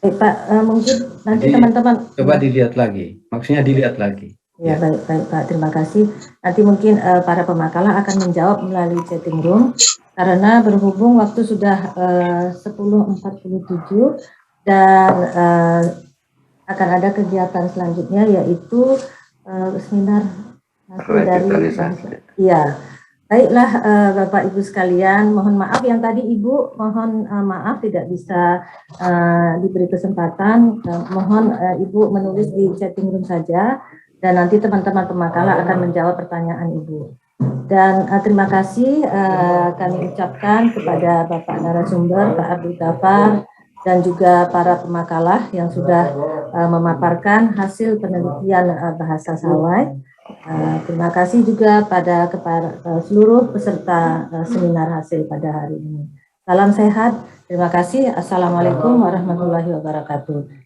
Pak, mungkin nanti teman-teman coba dilihat lagi, maksudnya dilihat lagi. Ya, baik Pak, terima kasih. Nanti mungkin para pemakalah akan menjawab melalui chatting room, karena berhubung waktu sudah 10.47 dan akan ada kegiatan selanjutnya, yaitu seminar dari ya. Baiklah Bapak Ibu sekalian, mohon maaf yang tadi Ibu mohon maaf tidak bisa diberi kesempatan, mohon Ibu menulis di chatting room saja dan nanti teman-teman pemakalah akan menjawab pertanyaan Ibu. Dan terima kasih kami ucapkan kepada Bapak narasumber Pak Abdul Ghaffar dan juga para pemakalah yang sudah memaparkan hasil penelitian bahasa Sawai. Terima kasih juga kepada seluruh peserta seminar hasil pada hari ini. Salam sehat, terima kasih. Assalamualaikum warahmatullahi wabarakatuh.